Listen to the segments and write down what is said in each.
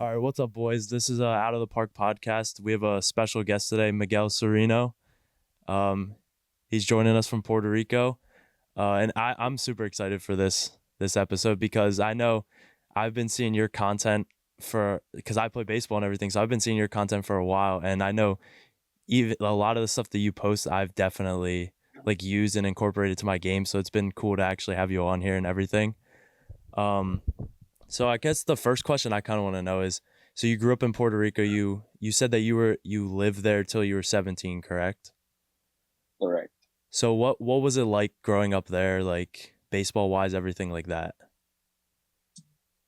All right, what's up, boys? This is Out of the Park podcast. We have a special guest today, Miguel Cirino. Um, he's joining us from Puerto Rico, and I'm super excited for this episode because I know I've been seeing your content for because I play baseball and everything, so I've been seeing your content for a while, and I know even a lot of the stuff that you post, I've definitely like used and incorporated to my game. So it's been cool to actually have you on here and everything. Um, so I guess the first question I kind of want to know is, so you grew up in Puerto Rico. You said that you lived there till you were 17, correct? Correct. So what was it like growing up there, like baseball wise, everything like that?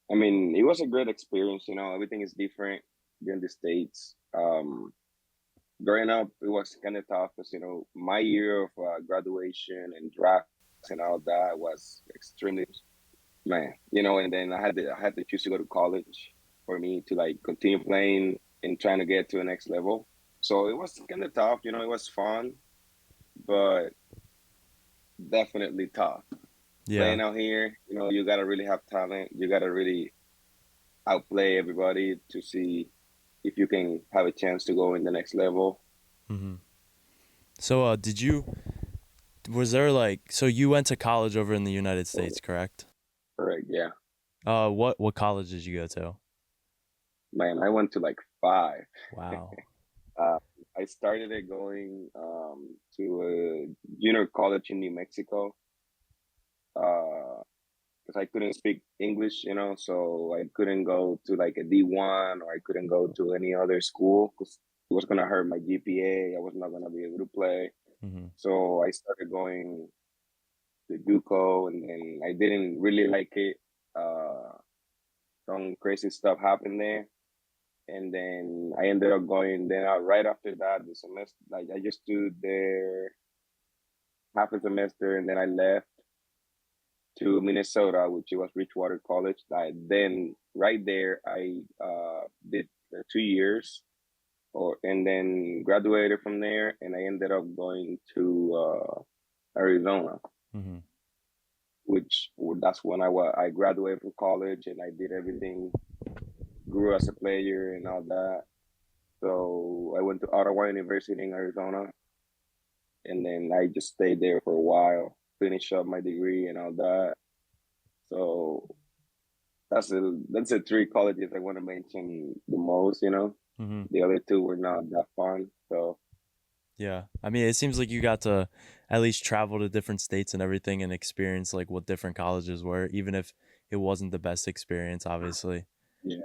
I mean, it was a great experience. Everything is different here in the States. Growing up, it was kind of tough because, my year of graduation and drafts and all that was extremely, man, and then I had to choose to go to college for me to like continue playing and trying to get to the next level. So it was kind of tough. It was fun, but definitely tough. Yeah. Playing out here, you got to really have talent. You got to really outplay everybody to see if you can have a chance to go in the next level. hmm So did you was there like so you went to college over in the United States, correct? Correct. Yeah. What college did you go to? Man, I went to like five. Wow. Uh, I started it going to a junior college in New Mexico because I couldn't speak English, so I couldn't go to like a D1 or I couldn't go to any other school because it was going to hurt my GPA. I was not going to be able to play. hmm So I started going to JUCO, and then I didn't really like it. Uh, some crazy stuff happened there, and then I ended up going. Then right after that, the semester, like I just stood there half a semester, and then I left to Minnesota, which was Richwater College. Then right there, I did 2 years, and then graduated from there, and I ended up going to Arizona, hmm which that's when I graduated from college and I did everything, grew as a player and all that. So I went to Ottawa University in Arizona, and then I just stayed there for a while, finish up my degree and all that. So that's the three colleges I want to mention the most. hmm The other two were not that fun. So Yeah. I mean, it seems like you got to at least travel to different states and everything and experience like what different colleges were, even if it wasn't the best experience, obviously. yeah.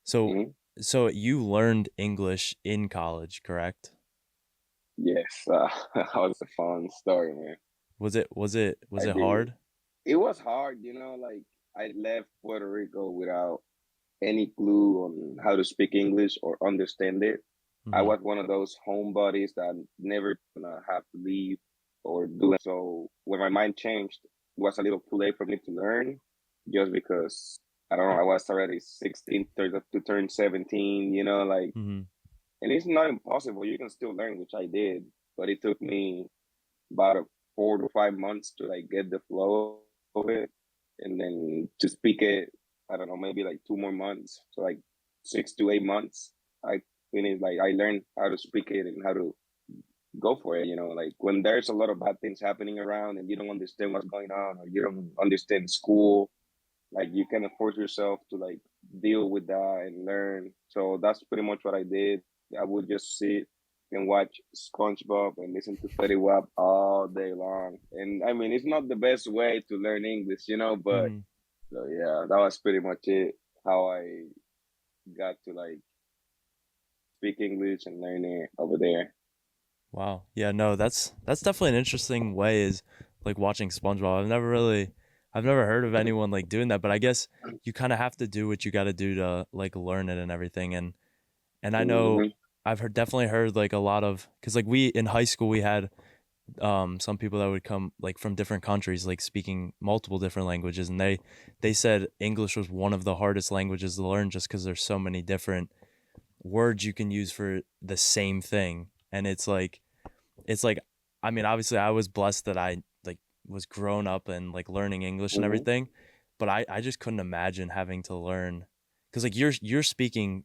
So, Mhm. so you learned English in college, correct? Yes, that was a fun story, man. Was I it did. hard? It was hard, like I left Puerto Rico without any clue on how to speak English or understand it. I Mm-hmm. was one of those homebodies that never gonna have to leave or do it. So when my mind changed, it was a little too late for me to learn, just because I don't know. I was already 16 to turn 17. Like, Mm-hmm. and it's not impossible. You can still learn, which I did, but it took me about 4 to 5 months to like get the flow of it, and then to speak it. I don't know, maybe like 2 more months. So like 6 to 8 months, I finished. Like I learned how to speak it and how to go for it. Like when there's a lot of bad things happening around and you don't understand what's going on or you don't understand school, like you kind of force yourself to like deal with that and learn. So that's pretty much what I did. I would just sit and watch SpongeBob and listen to Fetty Wap all day long. And I mean, it's not the best way to learn English, but Mm-hmm. so yeah, that was pretty much it. How I got to like speak English and learn it over there. Wow. Yeah, no, that's definitely an interesting way is like watching SpongeBob. I've never heard of anyone like doing that, but I guess you kind of have to do what you got to do to like learn it and everything. And I know Hmm. I've heard definitely heard like a lot of cuz like we in high school we had some people that would come like from different countries like speaking multiple different languages, and they said English was one of the hardest languages to learn just cuz there's so many different words you can use for the same thing. And it's like I mean, obviously I was blessed that I like was grown up and like learning English and Hmm. everything, but I just couldn't imagine having to learn because like you're speaking,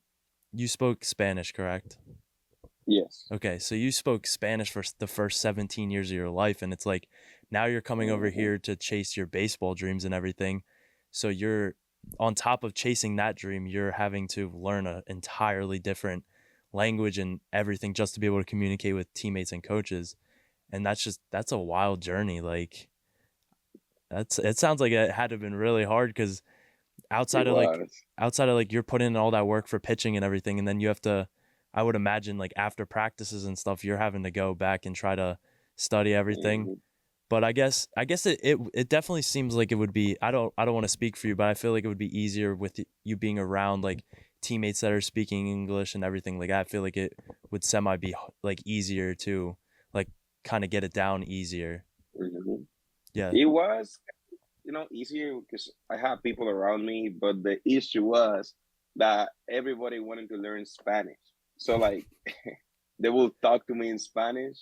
you spoke Spanish, correct? Yes. Okay, so you spoke Spanish for the first 17 years of your life, and it's like now you're coming over Hmm. here to chase your baseball dreams and everything. So you're on top of chasing that dream, you're having to learn an entirely different language and everything just to be able to communicate with teammates and coaches. And that's a wild journey. Like it sounds like it had to have been really hard because It outside of like was. outside of like you're putting in all that work for pitching and everything, and then you have to, I would imagine like after practices and stuff you're having to go back and try to study everything. Hmm. But I guess it definitely seems like it would be, I don't want to speak for you, but I feel like it would be easier with you being around like teammates that are speaking English and everything like that. I feel like it would semi be like easier to like kind of get it down easier. Hmm. Yeah. It was, easier because I had people around me, but the issue was that everybody wanted to learn Spanish. So like they will talk to me in Spanish,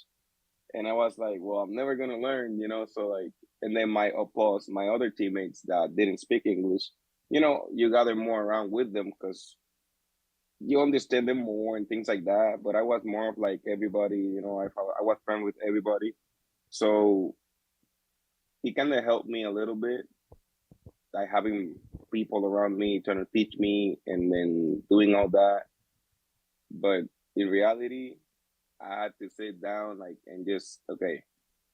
and I was like, well, I'm never gonna learn. So like, and then my opposed, my other teammates that didn't speak English, you gather more around with them because you understand them more and things like that. But I was more of like everybody, I was friend with everybody, so it kind of helped me a little bit, like having people around me trying to teach me and then doing all that. But in reality, I had to sit down like and just okay.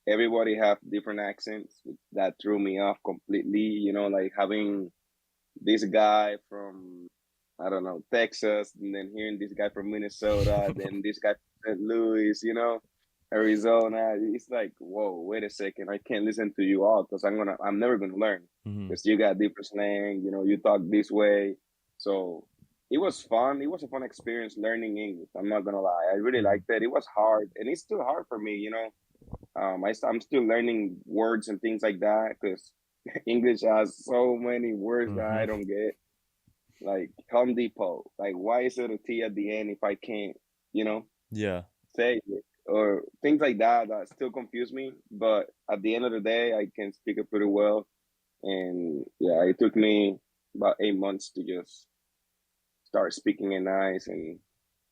Everybody have different accents that threw me off completely. Like having this guy from I don't know Texas, and then hearing this guy from Minnesota, then this guy from St. Louis, Arizona. It's like, whoa, wait a second, I can't listen to you all because I'm never gonna learn Hmm. because you got different slang. You talk this way, so. It was fun. It was a fun experience learning English. I'm not gonna lie. I really Hmm. liked it. It was hard, and it's still hard for me. I'm still learning words and things like that because English has so many words that Hmm. I don't get. Like Home Depot. Like, why is it a T at the end if I can't, you know, Yeah. say it? Or things like that still confuse me. But at the end of the day, I can speak it pretty well. And yeah, it took me about 8 months to just start speaking it nice and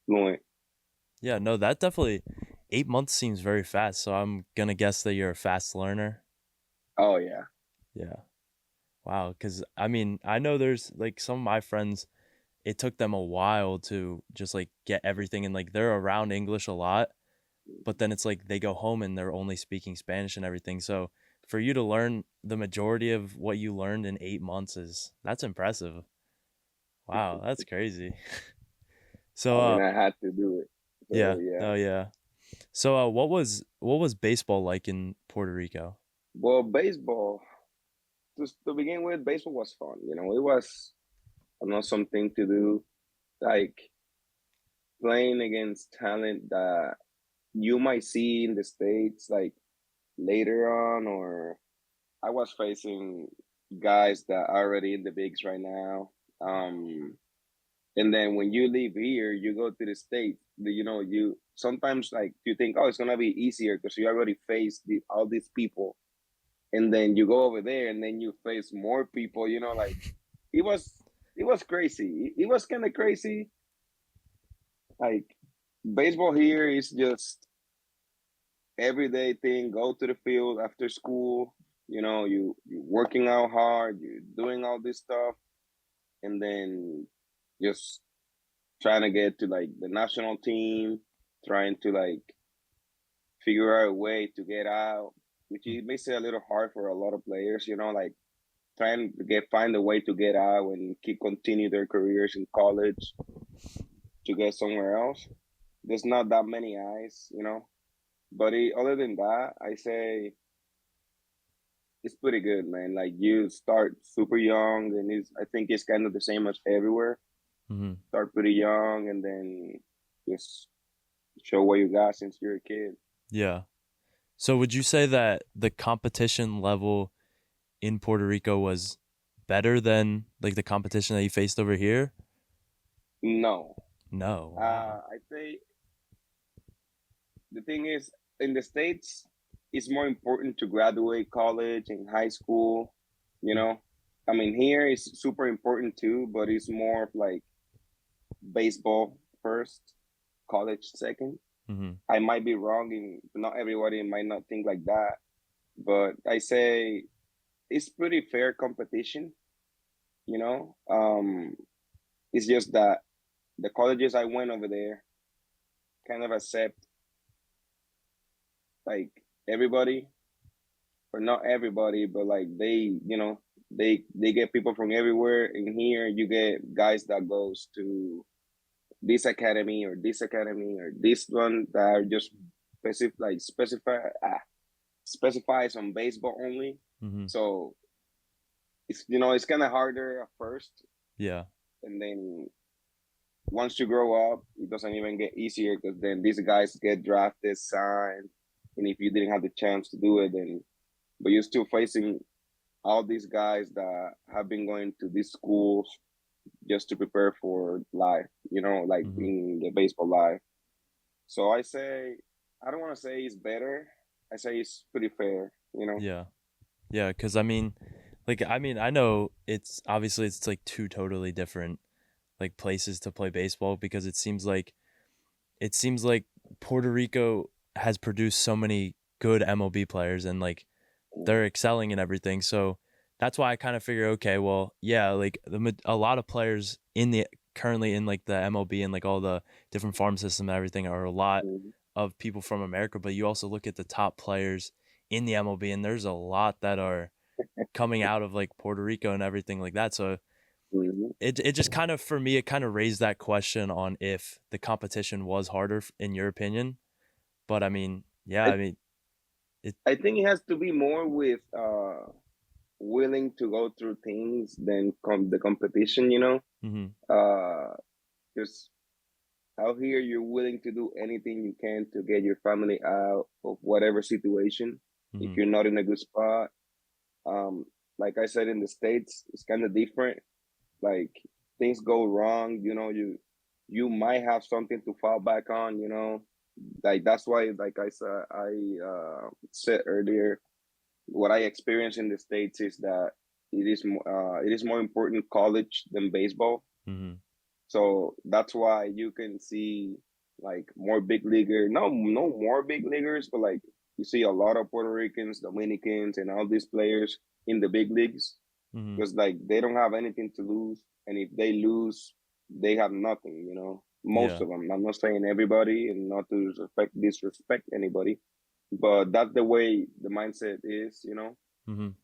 fluent. Yeah, no, that definitely 8 months seems very fast. So I'm gonna guess that you're a fast learner. Oh yeah. Yeah. Wow. Because I mean, I know there's like some of my friends, it took them a while to just like get everything and like they're around English a lot, but then it's like they go home and they're only speaking Spanish and everything. So for you to learn the majority of what you learned in 8 months is that's impressive. Wow, that's crazy. So I mean, I had to do it. So yeah, yeah. oh yeah. So what was baseball like in Puerto Rico? Well, baseball, to begin with, baseball was fun. It was something to do, like playing against talent that you might see in the States, like later on, or I was facing guys that are already in the bigs right now. And then when you leave here, you go to the States, you sometimes like you think, oh, it's gonna be easier because you already faced all these people. And then you go over there and then you face more people, like it was it was crazy. It was kind of crazy. Like baseball here is just everyday thing. Go to the field after school. You working out hard. You're doing all this stuff, and then just trying to get to like the national team, trying to like figure out a way to get out, which it makes it a little hard for a lot of players. Like trying to find a way to get out and keep continue their careers in college to get somewhere else. There's not that many eyes. But other than that, I say it's pretty good, man. Like you start super young, and I think it's kind of the same as everywhere. Mm-hmm. Start pretty young, and then just show what you got since you're a kid. Yeah. So would you say that the competition level in Puerto Rico was better than like the competition that you faced over here? No, No. Wow. I say the thing is in the states, it's more important to graduate college and high school, you know, I mean, here is super important too, but it's more of like baseball first, college second. Mhm. I might be wrong, and not everybody might not think like that, but I say it's pretty fair competition. You know, it's just that the colleges I went over there kind of accept like everybody, or not everybody, but like they get people from everywhere. In here, you get guys that goes to this academy or this one that are just specifies on baseball only. Mhm. So it's kind of harder at first, Yeah. and then once you grow up, it doesn't even get easier because then these guys get drafted, signed, and if you didn't have the chance to do it, then but you're still facing all these guys that have been going to these schools just to prepare for life, like Mhm. in the baseball life. So I say, I don't want to say it's better. I say it's pretty fair. Yeah. Yeah, cuz I mean, I know it's obviously it's like two totally different like places to play baseball because it seems like Puerto Rico has produced so many good MLB players and like they're excelling in everything. So that's why I kind of figure, okay, well, yeah, like a lot of players in the currently in like the MLB and like all the different farm system and everything are a lot Mm-hmm. of people from America. But you also look at the top players in the MLB, and there's a lot that are coming out of like Puerto Rico and everything like that. So Mm-hmm. it just kind of for me it kind of raised that question on if the competition was harder in your opinion. But I mean, yeah, I I mean it. I think it has to be more with willing to go through things than the competition. Mhm. Uh, just out here, you're willing to do anything you can to get your family out of whatever situation. If Mhm. you're not in a good spot, um, like I said, in the States, it's kind of different. Like things go wrong, you might have something to fall back on. Like that's why, like I said earlier, what I experience in the States is that it is more important college than baseball. Mhm. So that's why you can see like more big leaguer, no more big leaguers, but like you see a lot of Puerto Ricans, Dominicans, and all these players in the big leagues Mhm. because like they don't have anything to lose, and if they lose, they have nothing. Most Yeah. of them. I'm not saying everybody, and not to disrespect anybody, but that's the way the mindset is. Mhm.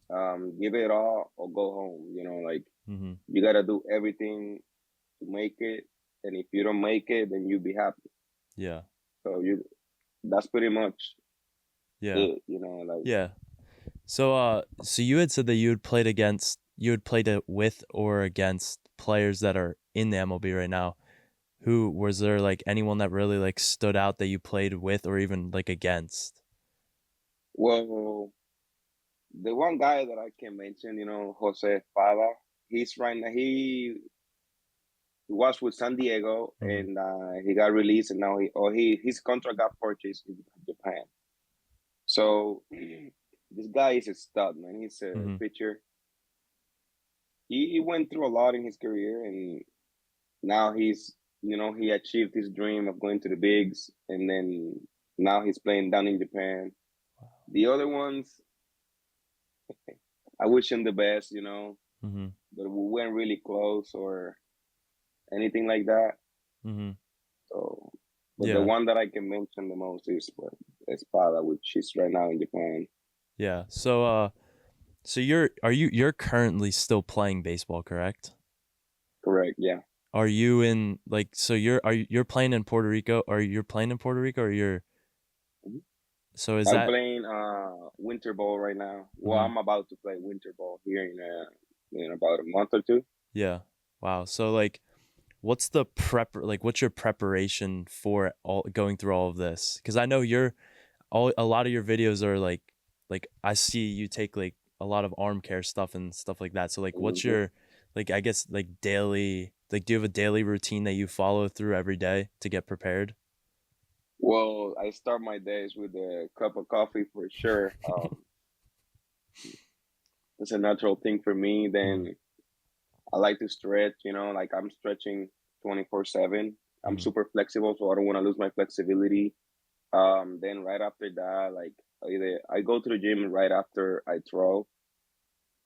Give it all or go home. Like Mhm. you gotta do everything to make it, and if you don't make it, then you be happy. Yeah. So that's pretty much Yeah. it. Like Yeah. So you had said that you had played it with or against players that are in the MLB right now. Who was there like anyone that really like stood out that you played with or even like against? well, the one guy that I can mention, Jose Fava, he's right now he was with San Diego, Mhm. and he got released, and now his contract got purchased in Japan. So this guy is a stud, man. He's a Mhm. pitcher. He went through a lot in his career, and now he achieved his dream of going to the bigs, and then now he's playing down in Japan. The other ones, I wish him the best, Mhm. but we weren't really close or anything like that. Mhm. So, but the Yeah. one that I can mention the most is Espada, which is right now in Japan. Yeah. So you're currently still playing baseball, correct? Correct. Yeah. Are you in like so you're playing in Puerto Rico or you're playing in Puerto Rico or you're Mhm. so is I'm that playing winter ball right now. Well, mhm. I'm about to play winter ball here in about a month or two. Yeah. Wow. So like what's your preparation for all going through all of this? Cuz I know a lot of your videos are like I see you take like a lot of arm care stuff and stuff like that. So like what's Hmm. your like I guess like daily like do you have a daily routine that you follow through every day to get prepared? Well, I start my days with a cup of coffee for sure. it's a natural thing for me. Mm-hmm. Then I like to stretch, like I'm stretching 24/7. I'm Mm-hmm. super flexible, so I don't want to lose my flexibility. Then right after that, like either I go to the gym right after I throw.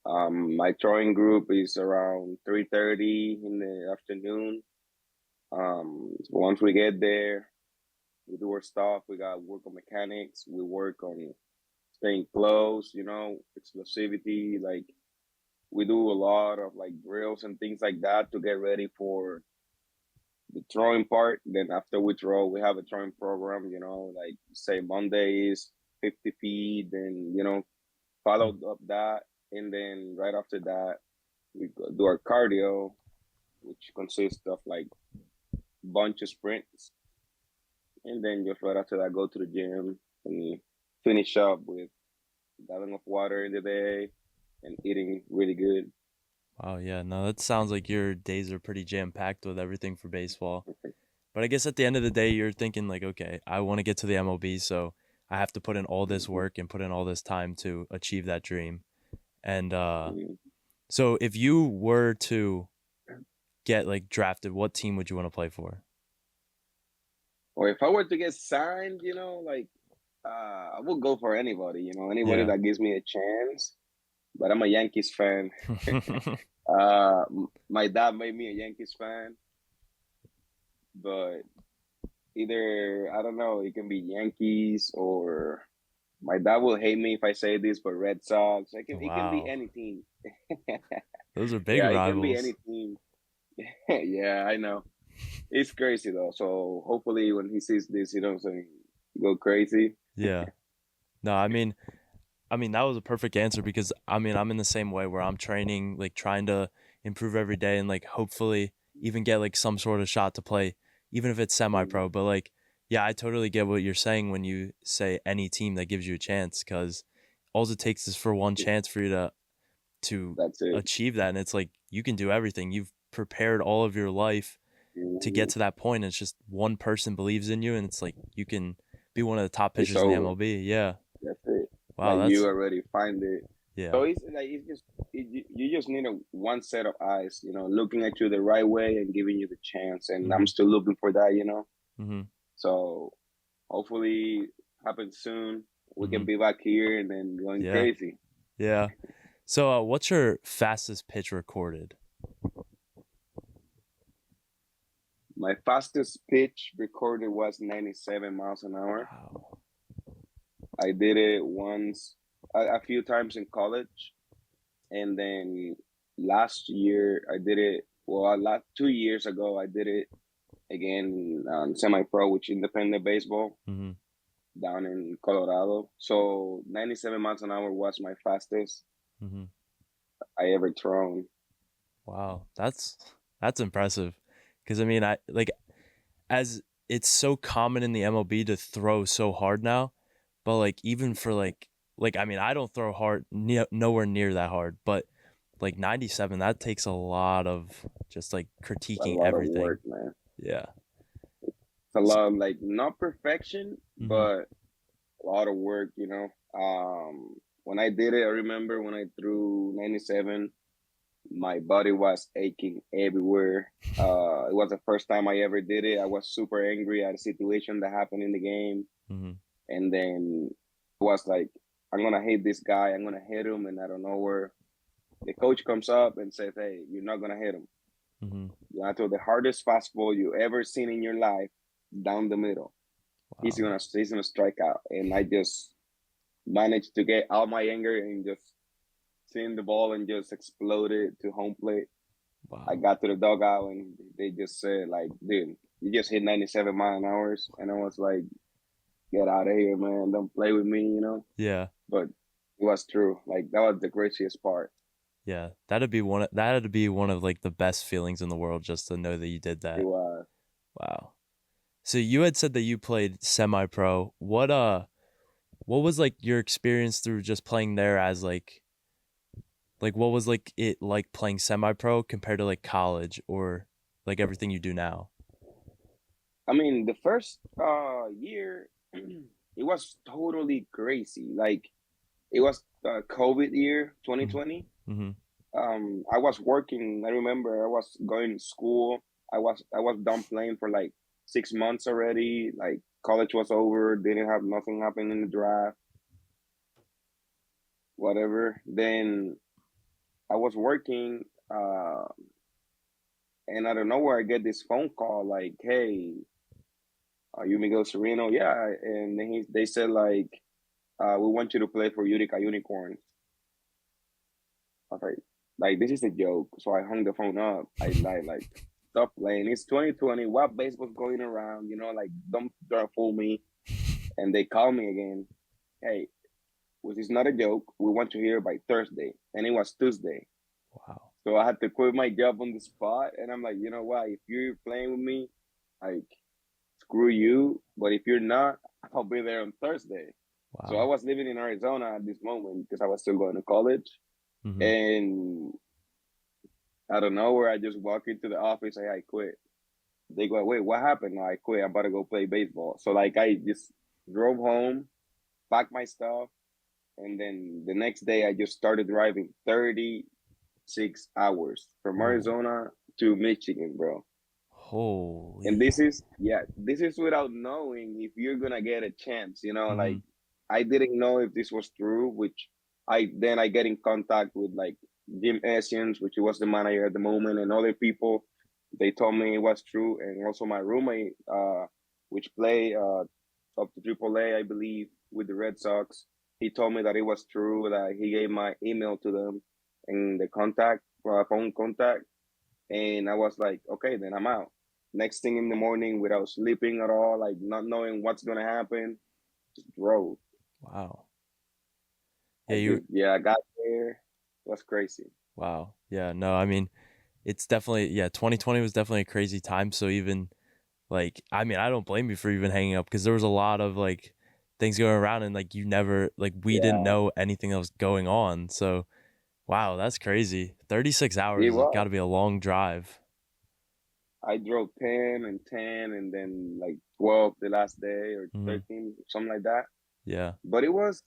My throwing group is around 3:30 in the afternoon. Once we get there, we do our stuff. We got work on mechanics. We work on staying close, explosivity. Like we do a lot of like drills and things like that to get ready for the throwing part. Then after we throw, we have a throwing program. Like say Monday is 50 feet, and follow up that, and then right after that we do our cardio, which consists of like bunch of sprints, and then just right after that go to the gym and finish up with a gallon of water in the day and eating really good. Wow, yeah, no, that sounds like your days are pretty jam packed with everything for baseball. But I guess at the end of the day, you're thinking like, okay, I want to get to the MLB, so I have to put in all this Mm-hmm. work and put in all this time to achieve that dream. And Mm-hmm. so if you were to get like drafted, what team would you want to play for? Or if I were to get signed, like I would go for anybody, anybody Yeah. that gives me a chance. But I'm a Yankees fan. My dad made me a Yankees fan, but either I don't know, it can be Yankees or my dad will hate me if I say this, but Red Sox. It can be Wow. any team. Those are big Yeah, it can be any rivals. team. Yeah, I know. It's crazy though. So hopefully when he sees this, go crazy. Yeah. No, I mean that was a perfect answer because I mean I'm in the same way where I'm training like trying to improve every day and like hopefully even get like some sort of shot to play even if it's semi-pro, but like yeah, I totally get what you're saying when you say any team that gives you a chance cuz all it takes is for one chance for you to That's it. achieve that, and it's like you can do everything. You've prepared all of your life to get Mhm. to that point, and it's just one person believes in you and it's like you can be one of the top It's pitchers in the over. MLB. Yeah. That's it. Wow, Like you that's already find it. yeah. So it's like you just need one set of eyes, looking at you the right way and giving you the chance. And I'm Mhm. still looking for that. Mhm. So hopefully happens soon. We can Mhm. be back here and then going Yeah. crazy. Yeah. So, what's your fastest pitch recorded? My fastest pitch recorded was 97 miles an hour. Wow. I did it once, a few times in college, and then last year I did it. Well, last 2 years ago I did it again semi-pro, which independent baseball Mhm. down in Colorado. So 97 miles an hour was my fastest Mhm. I ever thrown. Wow. That's impressive. Cuz I mean, I like as it's so common in the MLB to throw so hard now, but like even for like I mean, I don't throw hard nowhere near that hard, but like 97 that takes a lot of just like A critiquing lot of everything. work, man. Yeah. It's a S lot of, like, not perfection, Mhm. but a lot of work. When I did it, I remember when I threw 97, my body was aching everywhere. It was the first time I ever did it. I was super angry at a situation that happened in the game, Mhm. and then it was like, I'm gonna hit this guy. I'm gonna hit him, and I don't know where. The coach comes up and says, "Hey, you're not gonna hit him. Mhm. You have to throw the hardest fastball you ever seen in your life down the middle. He's Wow. gonna he's gonna strike out." And I just managed to get all my anger and just seeing the ball and just exploded to home plate. I Wow. got to the dugout and they just said like, "Dude, you just hit 97 mile an hours," and I was like, "Get out of here, man! Don't play with me." Yeah. But it was true. Like that was the craziest part. Yeah. That'd be one of like the best feelings in the world just to know that you did It that. was. Wow. So you had said that you played semi-pro. What was like your experience through just playing there as like what was like it like playing semi-pro compared to like college or like everything you do now? I mean, the first year, it was totally crazy. Like it was COVID year Mm-hmm. 2020. Mm-hmm. I was working. I remember I was going to school. I was done playing for like 6 months already. Like college was over. Didn't have nothing happening in the draft, whatever. Then I was working, and out of nowhere I get this phone call like, "Hey, are you Miguel Cirino?" Yeah, and then they said like, "We want you to play for Utica Unicorns." I was like this is a joke. So I hung the phone up. Like stop playing. It's 2020. What baseball's going around? Like don't fool me. And they call me again. Hey, which is not a joke. We want you here by Thursday, and it was Tuesday. Wow. So I had to quit my job on the spot, and I'm like, you know what? If you're playing with me, like screw you. But if you're not, I'll be there on Thursday. So I Wow. was living in Arizona at this moment because I was still going to college, Mm-hmm. and out of nowhere, I just walk into the office, say I quit. They go, wait, what happened? No, I quit. I'm about to go play baseball. So like I just drove home, packed my stuff, and then the next day I just started driving 36 hours from Oh, Arizona to Michigan, bro. And holy. this is without knowing if you're gonna get a chance, Mm-hmm. like I didn't know if this was true, which I get in contact with like Jim Esians, which was the manager at the moment, and other people. They told me it was true, and also my roommate, which play up to AAA, I believe, with the Red Sox. He told me that it was true, that he gave my email to them and the contact, phone contact, and I was like, okay, then I'm out. Next thing in the morning, without sleeping at all, like not knowing what's gonna happen, just drove. Wow. Yeah, you I got there. It was crazy. wow. Yeah, no, I mean, it's definitely, yeah, 2020 was definitely a crazy time. So even like, I mean, I don't blame you for even hanging up because there was a lot of like things going around and like you never like we didn't Yeah, know anything that was going on. So wow, that's crazy. 36 it hours has got was. to be a long drive. I drove 10 and then like 12 the last day or Hmm. 13, something like that. Yeah. But it was,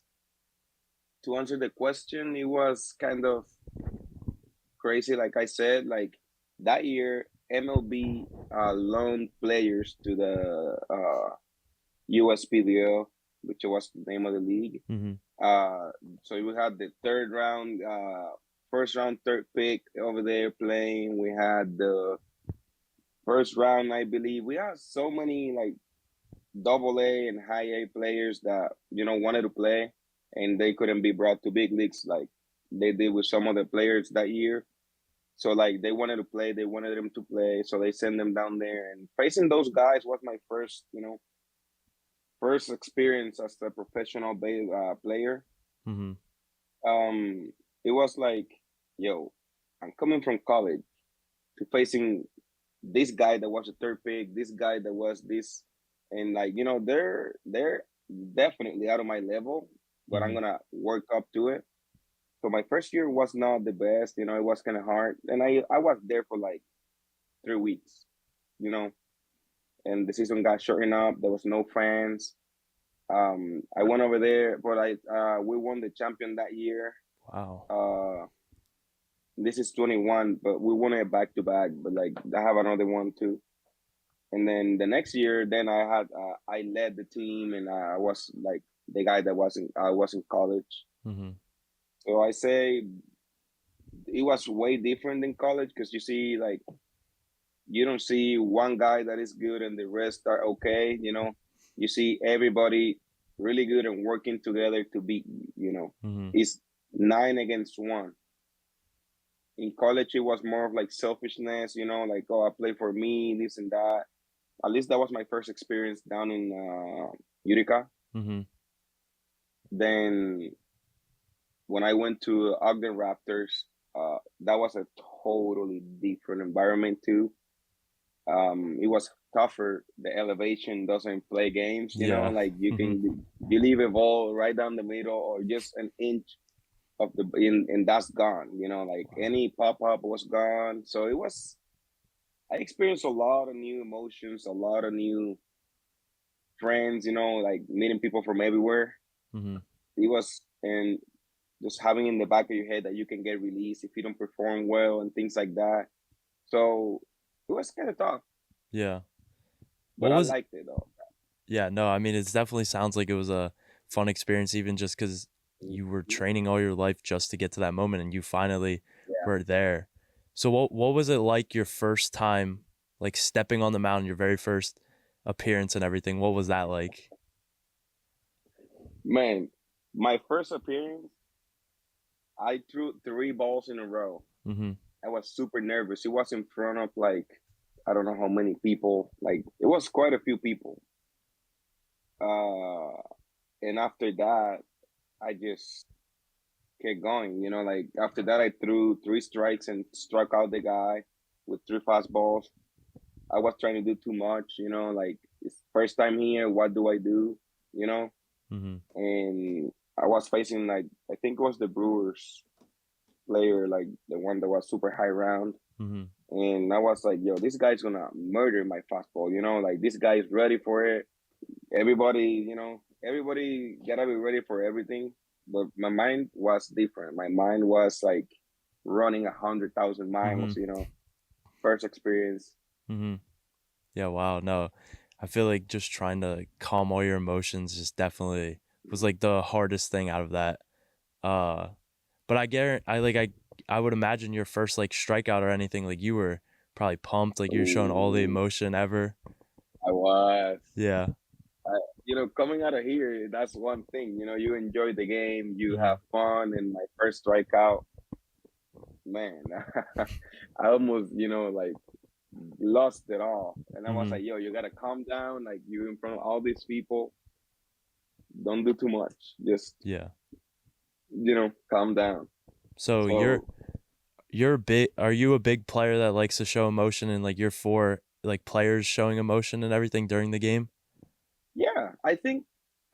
to answer the question, it was kind of crazy. Like I said, like that year, MLB loaned players to the USPDL, which was the name of the league. Hmm. Uh, so we had the third round, first round, third pick over there playing. We had the first round, I believe. We had so many like double A and high A players that wanted to play, and they couldn't be brought to big leagues like they did with some of the players that year. So like they wanted to play, they wanted them to play, so they sent them down there. And facing those guys was my first experience as a professional player. Hmm. um it was like, yo, I'm coming from college to facing this guy that was a third pick, this guy that was this, and like they're definitely out of my level, but I'm Hmm. gonna work up to it. So my first year was not the best, it was kind of hard, and I was there for like 3 weeks, you know and the season got shortened up. There was no fans. I went over there, but I we won the champion that year. Wow. uh This is 21, but we won it back to back. But like I have another one too. And then the next year, then I led the team, and I was like the guy that wasn't I was in college. Hmm. So I say it was way different than college because you see like you don't see one guy that is good and the rest are okay. You see everybody really good and working together to beat you. Hmm. It's nine against one. In college it was more of like selfishness, like, oh, I play for me, this and that. At least that was my first experience down in Utica. Hmm. Then when I went to Ogden Raptors, that was a totally different environment too. It was tougher. The elevation doesn't play games, Yeah. like you Hmm. can believe a ball right down the middle or just an inch of the in and that's gone. Like Wow. any pop up was gone. So it was. I experienced a lot of new emotions, a lot of new friends. Like meeting people from everywhere. Hmm. It was, and just having in the back of your head that you can get released if you don't perform well and things like that. So it was kind of tough, Yeah. but What I was liked it though. Yeah, no, I mean, it definitely sounds like it was a fun experience, even just because you were Mhm. training all your life just to get to that moment and you finally Yeah, were there. So what was it like your first time, like stepping on the mound, your very first appearance and everything? What was that like? man, my first appearance, I threw 3 balls in a row. Mm-hmm. I was super nervous. It was in front of like I don't know how many people. Like it was quite a few people. Uh, and after that, I just kept going. Like after that, I threw 3 strikes and struck out the guy with 3 fastballs. I was trying to do too much. Like it's first time here. What do I do? You know, Mm-hmm. and I was facing like I think it was the Brewers player, like the one that was super high round. Mm-hmm. And I was like, yo, this guy's gonna murder my fastball, like this guy is ready for it. Everybody gotta be ready for everything. But my mind was different. My mind was like running 100,000 miles, Mm-hmm. first experience. Mm-hmm. Yeah, wow. No, I feel like just trying to calm all your emotions just definitely was like the hardest thing out of that. Uh, but I guarantee, I would imagine your first like strikeout or anything, like you were probably pumped, like you were showing all the Ooh, emotion ever. I was. Yeah. Coming out of here, that's one thing. You enjoy the game, you Mm-hmm. have fun, and my first strikeout, man, I almost, like lost it all. And I was Mm-hmm. like, yo, you gotta calm down. Like you in front of all these people, don't do too much. Just, Yeah. calm down. So So you're big. Are you a big player that likes to show emotion and like you're for like players showing emotion and everything during the game? yeah, I think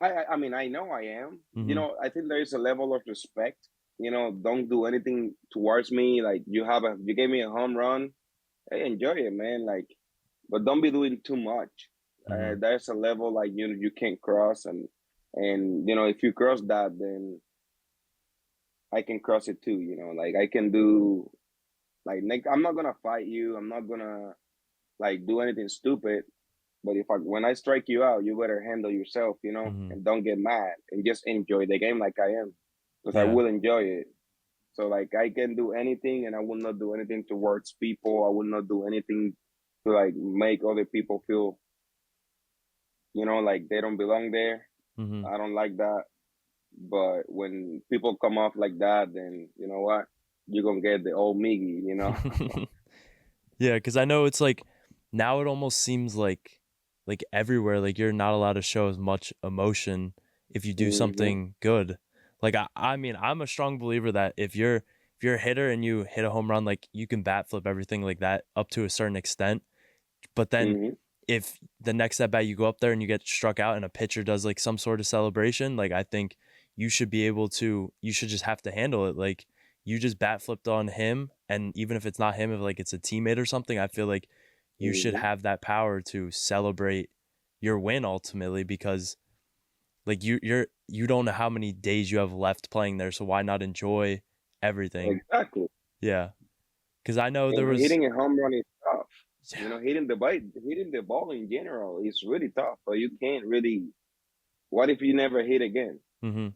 I mean I know I am. Mm-hmm. I think there is a level of respect. Don't do anything towards me. Like you gave me a home run. Hey, enjoy it, man. Like, but don't be doing too much. Mm-hmm. There's a level like you can't cross, and if you cross that, then I can cross it too. Like I can do like I'm not gonna fight you. I'm not gonna like do anything stupid. But if when I strike you out, you better handle yourself, Mm-hmm. and don't get mad and just enjoy the game like I am, because I Yeah. will enjoy it. So like I can do anything, and I will not do anything towards people. I will not do anything to like make other people feel, like they don't belong there. Mm-hmm. I don't like that. But when people come off like that, then you know what? You're gonna get the old Miggy. Yeah, because I know it's like now it almost seems like everywhere, like you're not allowed to show as much emotion if you do Hmm. something good. Like I mean, I'm a strong believer that if you're a hitter and you hit a home run, like you can bat flip everything like that up to a certain extent. But then Hmm. if the next at bat you go up there and you get struck out and a pitcher does like some sort of celebration, like I think you should just have to handle it. Like you just bat flipped on him, and even if it's not him, if like it's a teammate or something, I feel like you should Hmm. have that power to celebrate your win ultimately because like you don't know how many days you have left playing there, so why not enjoy everything? Exactly. Yeah. Because I know there And was hitting a home run is tough. yeah. Hitting the ball in general is really tough. But you can't really. What if you never hit again? Mm-hmm.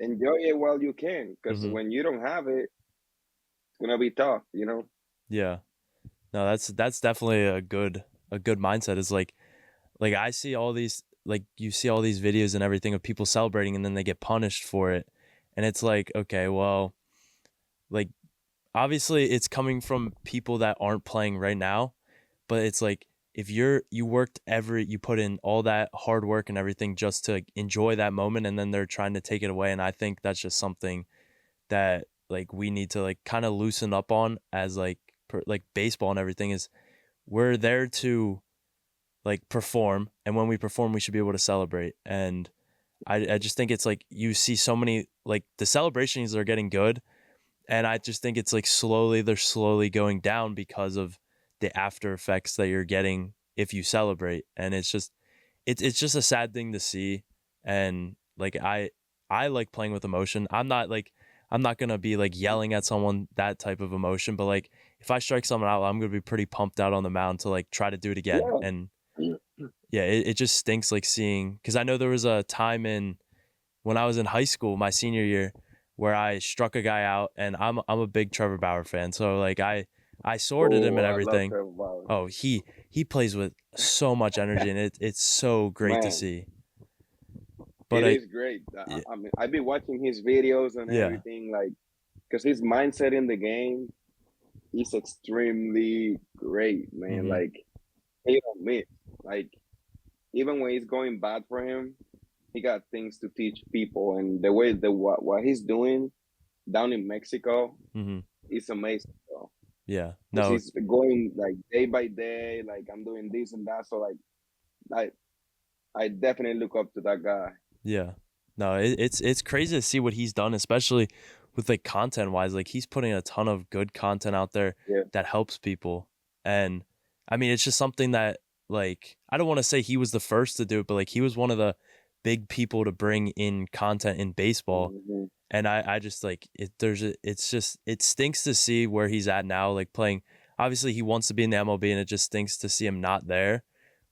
Enjoy it while you can, because Mm-hmm. when you don't have it, it's gonna be tough. Yeah. No, that's definitely a good mindset. Is like I see all these like you see all these videos and everything of people celebrating and then they get punished for it. And it's like, okay, well, like obviously it's coming from people that aren't playing right now, but it's like if you put in all that hard work and everything just to enjoy that moment and then they're trying to take it away, and I think that's just something that like we need to like kind of loosen up on as like baseball and everything is we're there to like perform, and when we perform we should be able to celebrate. And I just think it's like you see so many like the celebrations are getting good, and I just think it's like they're slowly going down because of the after effects that you're getting if you celebrate. And it's just a sad thing to see. And like I like playing with emotion. I'm not like I'm not gonna be like yelling at someone, that type of emotion, but like if I strike someone out, I'm gonna be pretty pumped out on the mound to like try to do it again. Yeah. And yeah, it just stinks like seeing, because I know there was a time in when I was in high school, my senior year, where I struck a guy out, and I'm a big Trevor Bauer fan, so like I sorted him Oh, and I love everything. Trevor Bauer. Oh, he plays with so much energy, and it's so great to Man, see. But it I is great. yeah, I mean, I've been watching his videos and yeah, everything, like, because his mindset in the game is extremely great, man. mm-hmm, Like, he don't miss. Like, even when it's going bad for him, he got things to teach people, and the way what he's doing down in Mexico mm-hmm, is amazing, bro. yeah, Because no, he's going like day by day, like I'm doing this and that. So like, I definitely look up to that guy. yeah, no, it's crazy to see what he's done, especially with like content wise. Like he's putting a ton of good content out there Yeah. that helps people, and I mean it's just something that, like, I don't want to say he was the first to do it, but like he was one of the big people to bring in content in baseball. Hmm. And I just like it. It's just, it stinks to see where he's at now, like playing. Obviously, he wants to be in the MLB, and it just stinks to see him not there.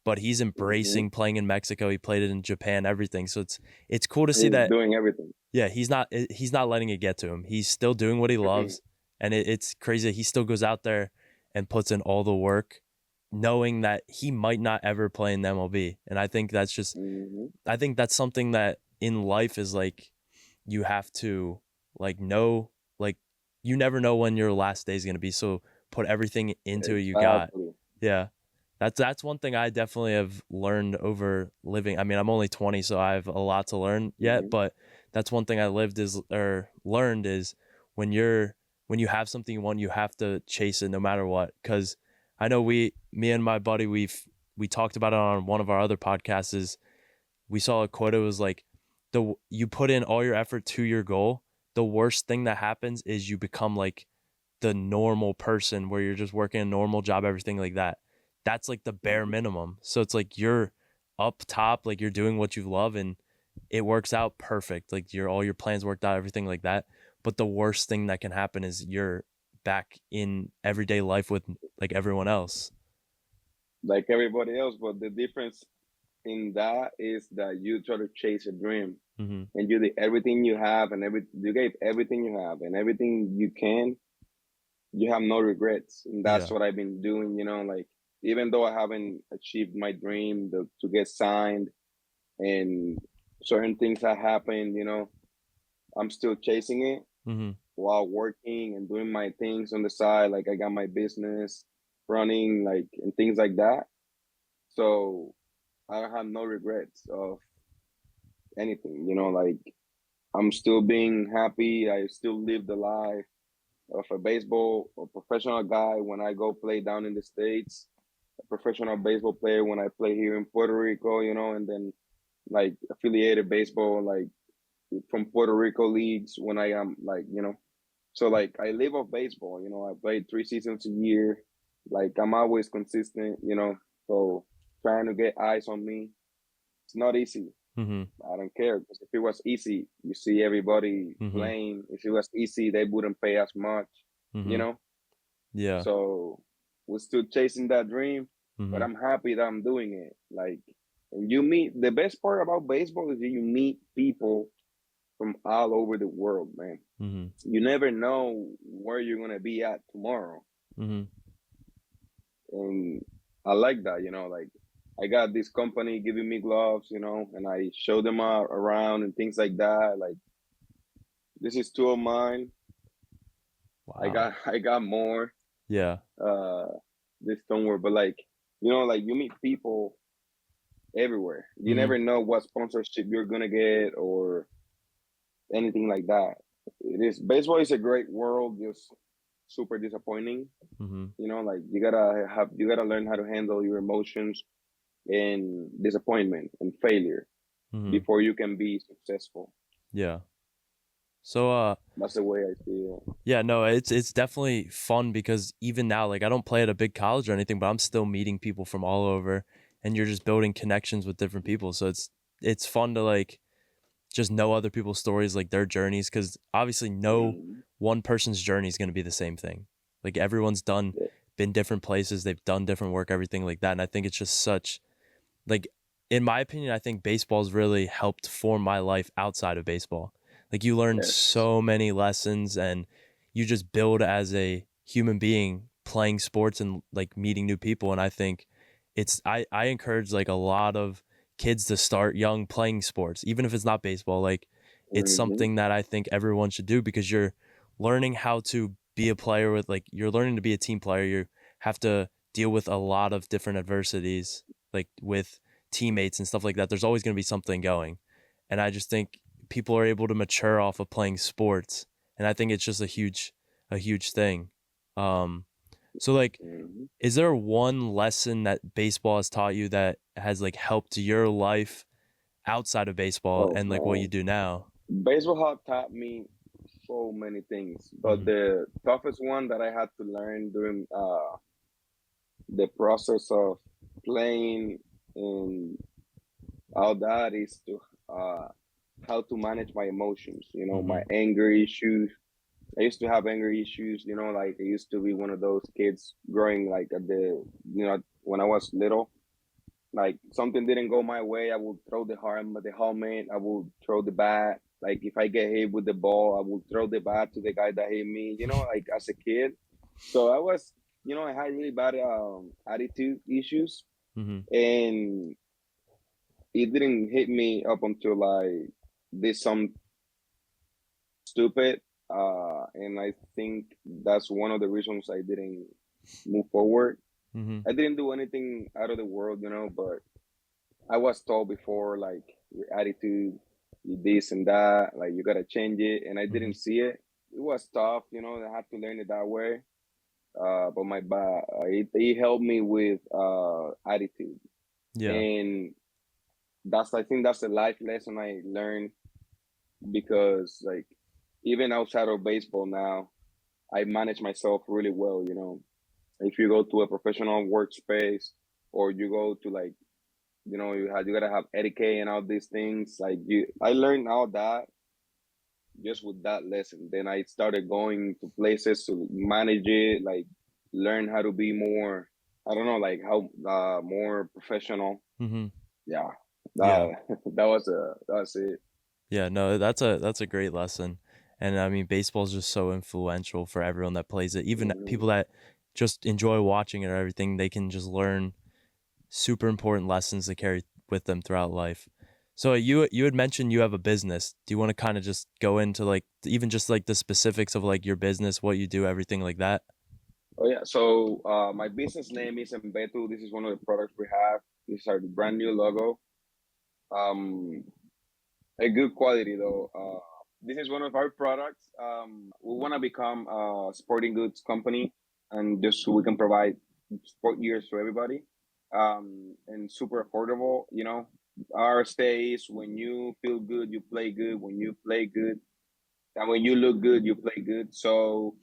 But he's Hmm. embracing playing in Mexico. He played it in Japan, everything. So it's cool to see He's that. doing everything. Yeah, he's not letting it get to him. He's still doing what he Hmm. loves, and it's crazy that he still goes out there and puts in all the work, knowing that he might not ever play in the MLB. And Hmm. I think that's something that in life is like, you have to like know, like, you never know when your last day is going to be, so put everything into it you got. Exactly. Yeah, that's one thing I definitely have learned over living. I mean, I'm only 20, so I have a lot to learn yet, Hmm. but that's one thing I lived is, or learned is, when you have something you want, you have to chase it no matter what. Because I know me and my buddy, we talked about it on one of our other podcasts, is we saw a quote. It was like, you put in all your effort to your goal, the worst thing that happens is you become like the normal person, where you're just working a normal job, everything like that. That's like the bare minimum. So it's like you're up top, like you're doing what you love, and it works out perfect. Like all your plans worked out, everything like that. But the worst thing that can happen is you're back in everyday life with like everyone else. Like everybody else, but the difference in that is that you try to chase a dream, Mm-hmm. and you did everything you have, and you gave everything you have and everything you can. You have no regrets, and that's Yeah. what I've been doing. Like, even though I haven't achieved my dream to get signed, and certain things have happened, I'm still chasing it Mm-hmm. while working and doing my things on the side. Like, I got my business running, like, and things like that. So I have no regrets of anything. Like, I'm still being happy. I still live the life of a baseball or professional guy when I go play down in the States, a professional baseball player when I play here in Puerto Rico, and then like affiliated baseball, like from Puerto Rico leagues when I am like. So like I live off baseball, I played 3 seasons a year. Like, I'm always consistent. So trying to get eyes on me, it's not easy. Mm-hmm. I don't care, because if it was easy, you see everybody Mm-hmm. playing. If it was easy, they wouldn't pay as much, you Mm-hmm. know. Yeah. So we're still chasing that dream, but Mm-hmm. I'm happy that I'm doing it. Like, and you meet the best part about baseball is that you meet people from all over the world, man. Mm-hmm. You never know where you're gonna be at tomorrow, Mm-hmm. and I like that. Like, I got this company giving me gloves, and I show them out around and things like that. Like, this is two of mine. I Wow. got I got more. Yeah. Uh, this don't work, but like, like you meet people everywhere. You Mm-hmm. never know what sponsorship you're gonna get or anything like that. Baseball is a great world, just super disappointing. Mm-hmm. Like, you gotta learn how to handle your emotions and disappointment and failure Mm-hmm. before you can be successful. Yeah. So That's the way I feel. yeah, no, it's definitely fun, because even now, like, I don't play at a big college or anything, but I'm still meeting people from all over, and you're just building connections with different people. So it's fun to like just know other people's stories, like their journeys, because obviously no Mhm. one person's journey is going to be the same thing. Like everyone's Yeah. been different places, they've done different work, everything like that. And I think it's just such, like, in my opinion, I think baseball's really helped form my life outside of baseball. Like you learn Yes. so many lessons and you just build as a human being playing sports and like meeting new people. And I think I encourage like a lot of kids to start young playing sports, even if it's not baseball. Like it's Mhm. something that I think everyone should do because you're learning how to be a player with, like, you're learning to be a team player. You have to deal with a lot of different adversities, like with teammates and stuff like that. There's always going to be something going. And I just think people are able to mature off of playing sports. And I think it's just a huge thing. Um, so like, Mhm. is there one lesson that baseball has taught you that has like helped your life outside of baseball Oh and like what you man, do now? baseball had taught me so many things, but Mm-hmm. the toughest one that I had to learn during the process of playing and all that is to uh, how to manage my emotions. You know, Mm-hmm. my anger issues. I used to have anger issues. You know, like I used to be one of those kids growing like at the when I was little. Like something didn't go my way, I would throw the helmet. I would throw the bat. Like if I get hit with the ball, I would throw the bat to the guy that hit me. You know, like as a kid. So I was, I had really bad attitude issues, Mm-hmm. and it didn't hit me up until I did some stupid. And I think that's one of the reasons I didn't move forward. Mm-hmm. I didn't do anything out of the world, but I was told before, like, your attitude, you this and that, like, you gotta change it. And I Mm-hmm. didn't see it. It was tough, I had to learn it that way. But it helped me with attitude. Yeah. And I think that's a life lesson I learned because, like, even outside of baseball now, I manage myself really well. If you go to a professional workspace or you go to, like, you gotta have etiquette and all these things. Like I learned all that just with that lesson. Then I started going to places to manage it, like learn how to be more. I don't know, like how more professional. Mm-hmm. Yeah, Yeah. that that's it. Yeah, no, that's a great lesson. And I mean, baseball is just so influential for everyone that plays it. Even Hmm. people that just enjoy watching it or everything, they can just learn super important lessons to carry with them throughout life. So you had mentioned you have a business. Do you want to kind of just go into like even just like the specifics of like your business, what you do, everything like that? Oh yeah. So my business name is Embetu. This is one of the products we have. This is our brand new logo. Um, a good quality though. This is one of our products. We want to become a sporting goods company, and just so we can provide sport gears to everybody, and super affordable. Our stay is when you feel good, you play good. When you play good, and when you look good, you play good. So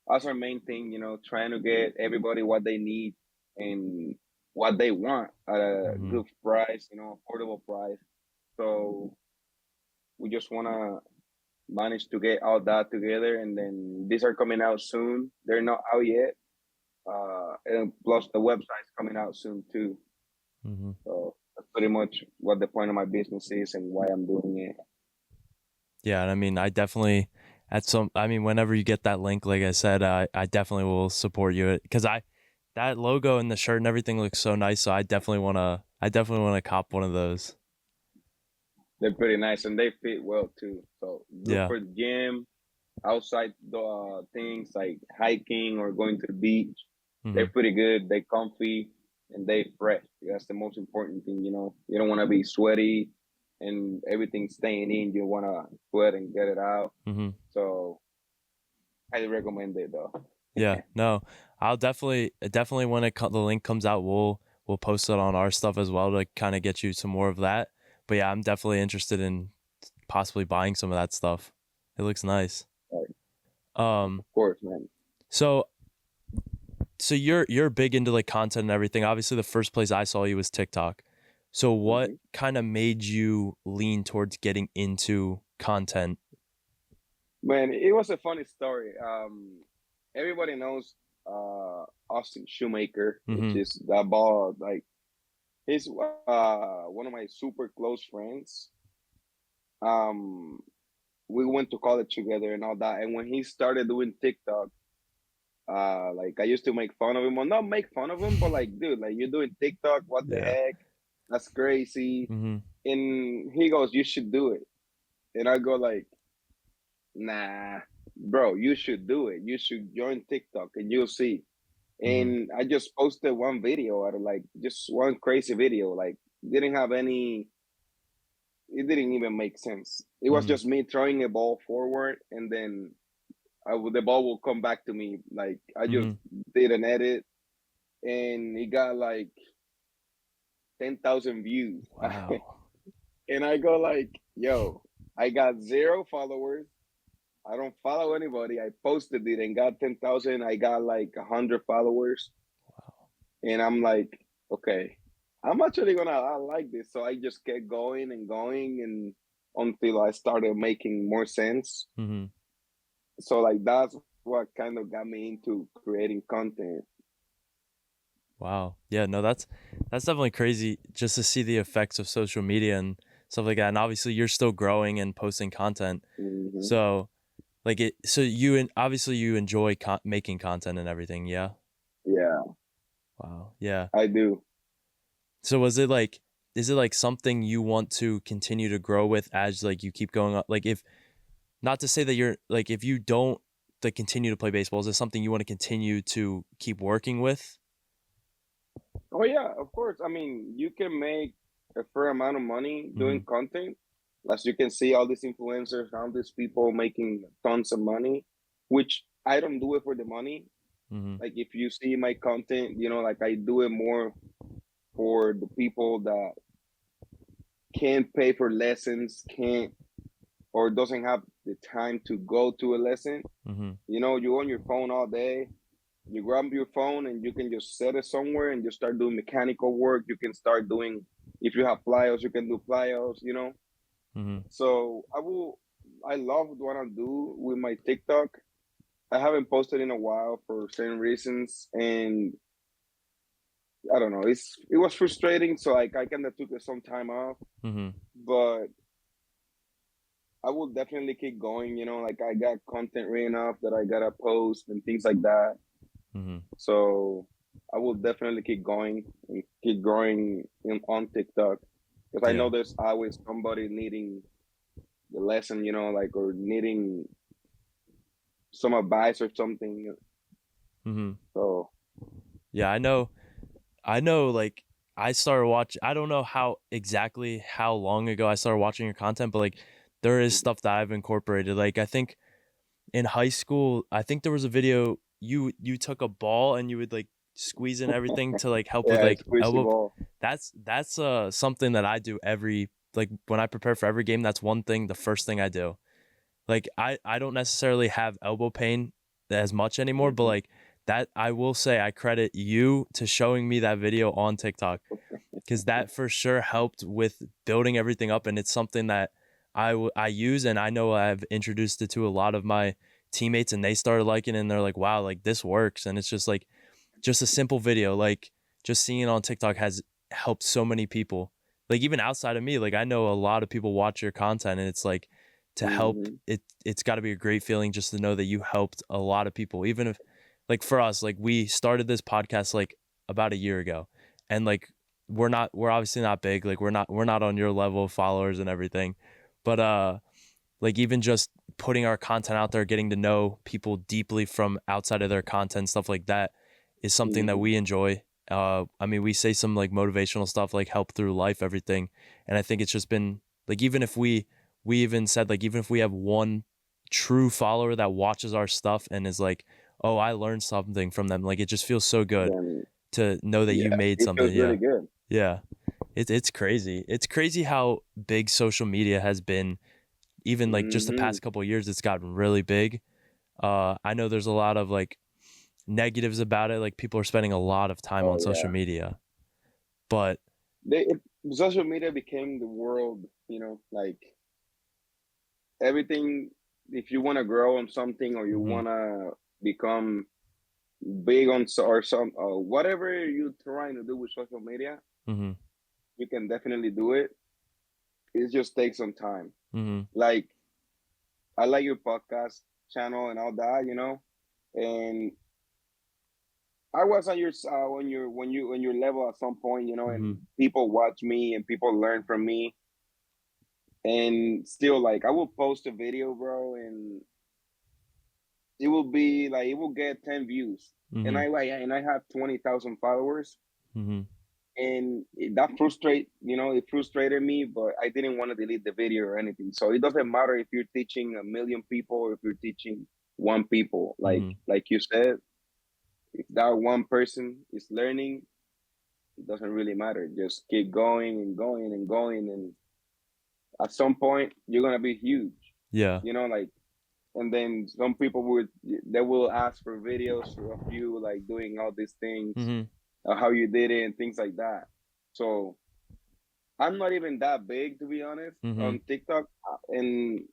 that's our main thing. Trying to get everybody what they need and what they want at a Mm-hmm. good price. Affordable price. So we just want to manage to get all that together, and then these are coming out soon. They're not out yet, and plus the website's coming out soon too. Mm-hmm. So that's pretty much what the point of my business is and why I'm doing it. Yeah, and I mean, I definitely I mean, whenever you get that link, like I said, I definitely will support you because that logo and the shirt and everything looks so nice. So I definitely want to cop one of those. They're pretty nice and they fit well too. So good Yeah. for the gym, outside things like hiking or going to the beach. Mm-hmm. They're pretty good. They comfy and they fresh. That's the most important thing. You don't want to be sweaty and everything staying in. You want to sweat and get it out. Mm-hmm. So highly recommend it though. Yeah. No, I'll definitely when the link comes out, we'll post it on our stuff as well to kind of get you some more of that. But yeah, I'm definitely interested in possibly buying some of that stuff. It looks nice. Like, Um. of course, man. So you're big into like content and everything. Obviously, the first place I saw you was TikTok. So what Hmm. kind of made you lean towards getting into content? Man, it was a funny story. Everybody knows Austin Shoemaker, which Mm-hmm. is that ball. Like he's one of my super close friends. Um, we went to college together and all that. And when he started doing TikTok, like I used to make fun of him, or not make fun of him, but like, dude, like you're doing TikTok, what the Yeah. heck? That's crazy. Mm-hmm. And he goes, you should do it. And I go like, nah, bro, you should do it. You should join TikTok and you'll see. Mm-hmm. And I just posted one video out of like just one crazy video, like didn't have any, it didn't even make sense. It was Mm-hmm. just me throwing a ball forward and then the ball will come back to me. Like I just Mm-hmm. did an edit and it got like 10,000 views. Wow. And I go like, yo, I got 0 followers. I don't follow anybody. I posted it and got 10,000. I got like 100 followers. Wow. And I'm like, okay, I'm actually gonna I like this. So I just kept going and going and until I started making more sense. Mm-hmm. So like that's what kind of got me into creating content. Wow. Yeah, no, that's definitely crazy just to see the effects of social media and stuff like that. And obviously you're still growing and posting content. Hmm. So like it so you and obviously you enjoy making content and everything, yeah? Yeah, Wow. Yeah. I do. So was it like is it like something you want to continue to grow with as like you keep going up? Like if not to say that you're like if you don't like continue to play baseball, is it something you want to continue to keep working with? Oh yeah, of course. I mean, you can make a fair amount of money Mm-hmm. doing content. As you can see, all these influencers, all these people making tons of money, which I don't do it for the money. Mm-hmm. Like if you see my content, like I do it more for the people that can't pay for lessons, can't or doesn't have the time to go to a lesson. Mm-hmm. You on your phone all day. You grab your phone and you can just set it somewhere and just start doing mechanical work. You can start doing, if you have flyers, you can do flyers. Mm-hmm. So I love what I do with my TikTok. I haven't posted in a while for certain reasons, and I don't know. It was frustrating, so like I kind of took some time off, Mm-hmm. but I will definitely keep going. Like I got content written up that I gotta post and things like that. Mm-hmm. So I will definitely keep going and keep growing on TikTok because I Yeah. know there's always somebody needing the lesson, like or needing some advice or something. Mm-hmm. So Yeah, I know like I started watch I don't know how exactly how long ago I started watching your content, but like there is stuff that I've incorporated. Like I think in high school, I think there was a video you took a ball and you would like squeeze in everything to like help with yeah, like it's squishy elbow. ball. That's something that I do every like when I prepare for every game, that's one thing, the first thing I do. Like I don't necessarily have elbow pain as much anymore, but Hmm. like that I will say I credit you to showing me that video on TikTok because that for sure helped with building everything up, and it's something that I use, and I know I've introduced it to a lot of my teammates, and they started liking it, and they're like, wow, like this works, and it's just like just a simple video, like just seeing it on TikTok has helped so many people. Like even outside of me, like I know a lot of people watch your content, and it's like to help Hmm. it's got to be a great feeling just to know that you helped a lot of people, even if like for us, like we started this podcast like about a year ago, and like we're obviously not big, like we're not on your level of followers and everything, but like even just putting our content out there, getting to know people deeply from outside of their content, stuff like that is something that Hmm. we enjoy. I mean, we say some like motivational stuff, like help through life, everything. And I think it's just been like, even if we even said like, even if we have one true follower that watches our stuff and is like, oh, I learned something from them. Like, it just feels so good Then to know that you yeah, made it something. feels Yeah. really good. Yeah. It's crazy. It's crazy how big social media has been. Even like just the Hmm. past couple of years, it's gotten really big. I know there's a lot of like negatives about it. Like people are spending a lot of time on Oh social yeah, media, but they social media became the world, like everything. If you want to grow on something or you Mm-hmm. want to become big on or some whatever you're trying to do with social media, Mm-hmm. you can definitely do it. It just takes some time. Mm-hmm. Like I like your podcast channel and all that, and I was on your when your level at some point, Mm-hmm. and people watch me and people learn from me, and still like I will post a video, bro, and it will be like it will get 10 views, and Mm-hmm. I have 20,000 followers, Mm-hmm. and it frustrated me, but I didn't want to delete the video or anything. So it doesn't matter if you're teaching a million people or if you're teaching one people, Mm-hmm. like you said, if that one person is learning, it doesn't really matter. Just keep going and going and going, and at some point you're gonna be huge. Yeah. Like, and then some people will ask for videos of you like doing all these things, Mm-hmm. how you did it and things like that. So I'm not even that big, to be honest, Mm-hmm. on TikTok, and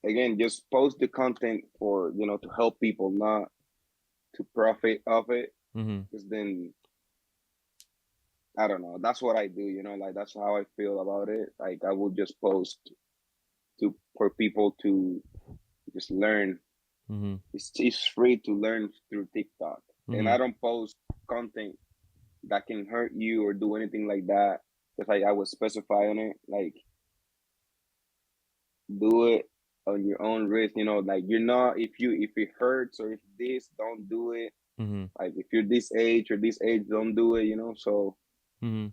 again, just post the content for to help people, not to profit off it. Mm-hmm. Because then I don't know. That's what I do. Like that's how I feel about it. Like I will just post to for people to just learn. Mm-hmm. It's free to learn through TikTok, and Mm-hmm. I don't post content that can hurt you or do anything like that. Because like I would specify on it, like do it on your own risk. Like you're not if it hurts or if this, don't do it. Mm-hmm. Like if you're this age or this age, don't do it. So Mm-hmm.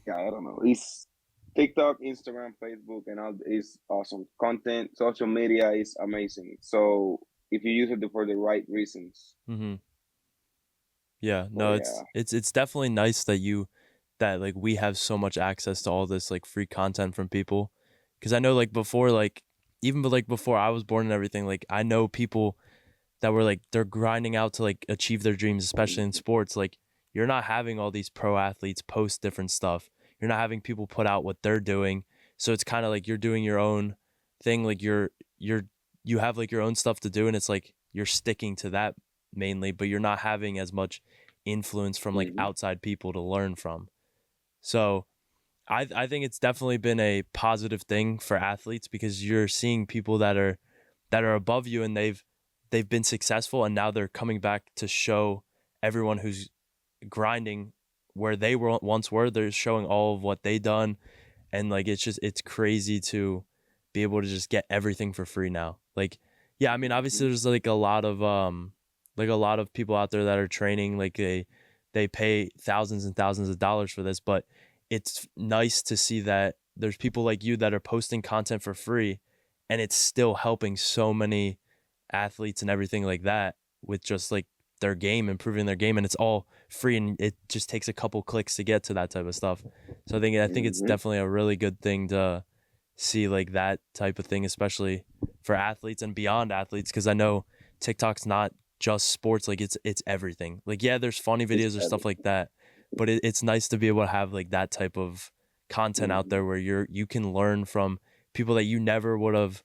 yeah, I don't know. It's TikTok, Instagram, Facebook, and all is awesome. Content, social media is amazing. So if you use it for the right reasons. Mm-hmm. Yeah, So no, yeah. it's definitely nice that like we have so much access to all this like free content from people. Cause I know like before like even but like before I was born and everything, like I know people that were like they're grinding out to like achieve their dreams, especially in sports. Like you're not having all these pro athletes post different stuff. You're not having people put out what they're doing. So it's kind of like you're doing your own thing. Like you're you have like your own stuff to do and it's like you're sticking to that mainly, but you're not having as much influence from like Hmm. outside people to learn from. So I think it's definitely been a positive thing for athletes because you're seeing people that are above you and they've been successful and now they're coming back to show everyone who's grinding where they were once were. They're showing all of what they done and like it's crazy to be able to just get everything for free now. Like yeah, I mean obviously there's like a lot of people out there that are training like they pay thousands and thousands of dollars for this, but it's nice to see that there's people like you that are posting content for free and it's still helping so many athletes and everything like that with just like their game, improving their game, and it's all free and it just takes a couple clicks to get to that type of stuff. So I think it's Hmm. definitely a really good thing to see like that type of thing, especially for athletes and beyond athletes, because I know TikTok's not just sports, like it's everything. Like yeah, there's funny It's videos or stuff like everything. that, but it's nice to be able to have like that type of content out Hmm. there where you can learn from people that you never would have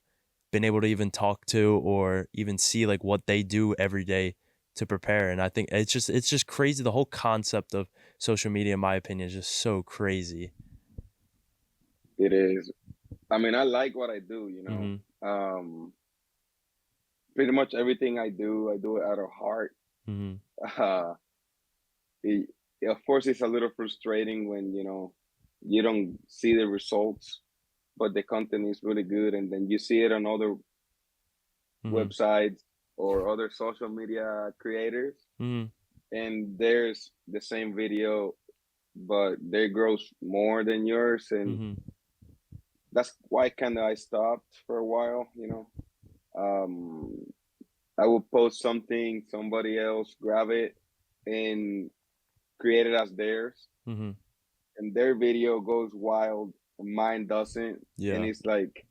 been able to even talk to or even see like what they do every day to prepare. And I think it's just crazy. The whole concept of social media, in my opinion, is just so crazy. It is. I mean, I like what I do. Mm-hmm. Pretty much everything I do it out of heart. Mm-hmm. Uh, it, of course, it's a little frustrating when you don't see the results, but the content is really good, and then you see it on other Mm-hmm. websites or other social media creators, Mm-hmm. and there's the same video, but they grows more than yours, and Mm-hmm. that's why kind of I stopped for a while. Um, I will post something, somebody else grab it and create it as theirs, Mm-hmm. and their video goes wild, and mine doesn't, and Yeah. it's like,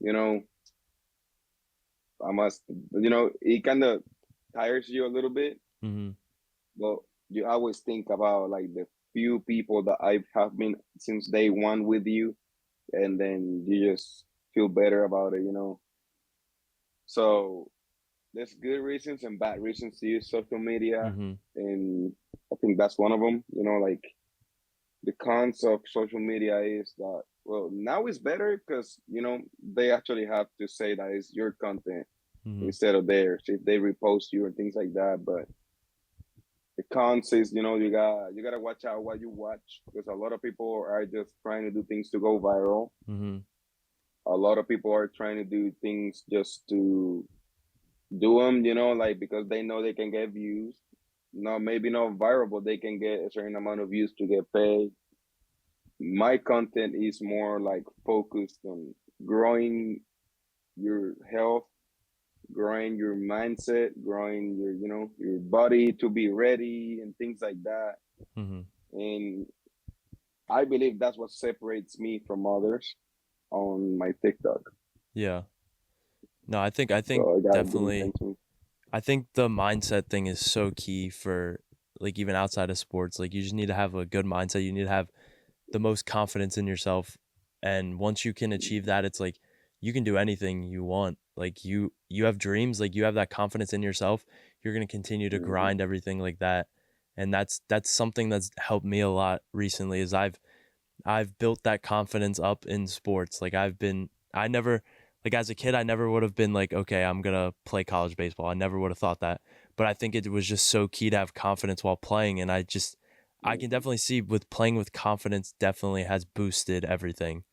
you know, I must, it kind of tires you a little bit, Mm-hmm. but you always think about like few people that I have been since day one with you, and then you just feel better about it, you know. So there's good reasons and bad reasons to use social media, Mm-hmm. and I think that's one of them. You know, like the cons of social media is that, well, now it's better because you know they actually have to say that it's your content Mm-hmm. instead of theirs if they repost you and things like that. But the cons is, you know, you gotta watch out what you watch because a lot of people are just trying to do things to go viral. Mm-hmm. A lot of people are trying to do things just to do them, you know, like because they know they can get views. No, maybe not viral, but they can get a certain amount of views to get paid. My content is more like focused on growing your health, growing your mindset, growing your, you know, your body to be ready and things like that. Mm-hmm. And I believe that's what separates me from others on my TikTok. Yeah. No, I think So I got good definitely. intentions. I think the mindset thing is so key for like even outside of sports. Like you just need to have a good mindset. You need to have the most confidence in yourself. And once you can achieve that, it's like you can do anything you want. Like you have dreams, like you have that confidence in yourself. You're going to continue to Mm-hmm. grind everything like that. And that's something that's helped me a lot recently is I've built that confidence up in sports. Like I never, like as a kid, I never would have been like, okay, I'm going to play college baseball. I never would have thought that. But I think it was just so key to have confidence while playing. And I can Mm-hmm. definitely see with playing with confidence definitely has boosted everything.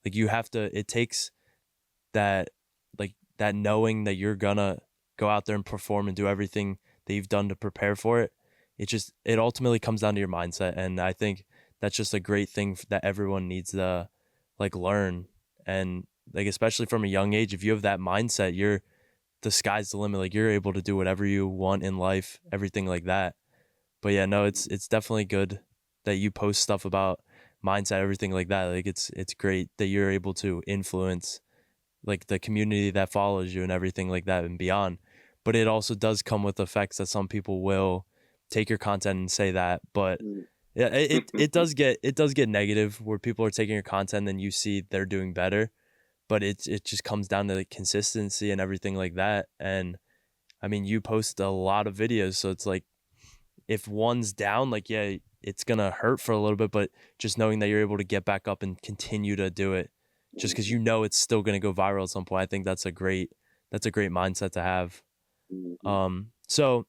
Like you have to, it takes that, like that knowing that you're gonna go out there and perform and do everything that you've done to prepare for it. It ultimately comes down to your mindset. And I think that's just a great thing that everyone needs to like learn. And like, especially from a young age, if you have that mindset, the sky's the limit. Like you're able to do whatever you want in life, everything like that. But yeah, no, it's definitely good that you post stuff about mindset, everything like that. Like it's great that you're able to influence like the community that follows you and everything like that and beyond. But it also does come with effects that some people will take your content and say that. But yeah, it does get negative where people are taking your content and you see they're doing better. But it just comes down to the consistency and everything like that. And I mean, you post a lot of videos, so it's like if one's down, like yeah, it's gonna hurt for a little bit, but just knowing that you're able to get back up and continue to do it, just because you know it's still gonna go viral at some point, I think that's a great mindset to have. Mm-hmm. So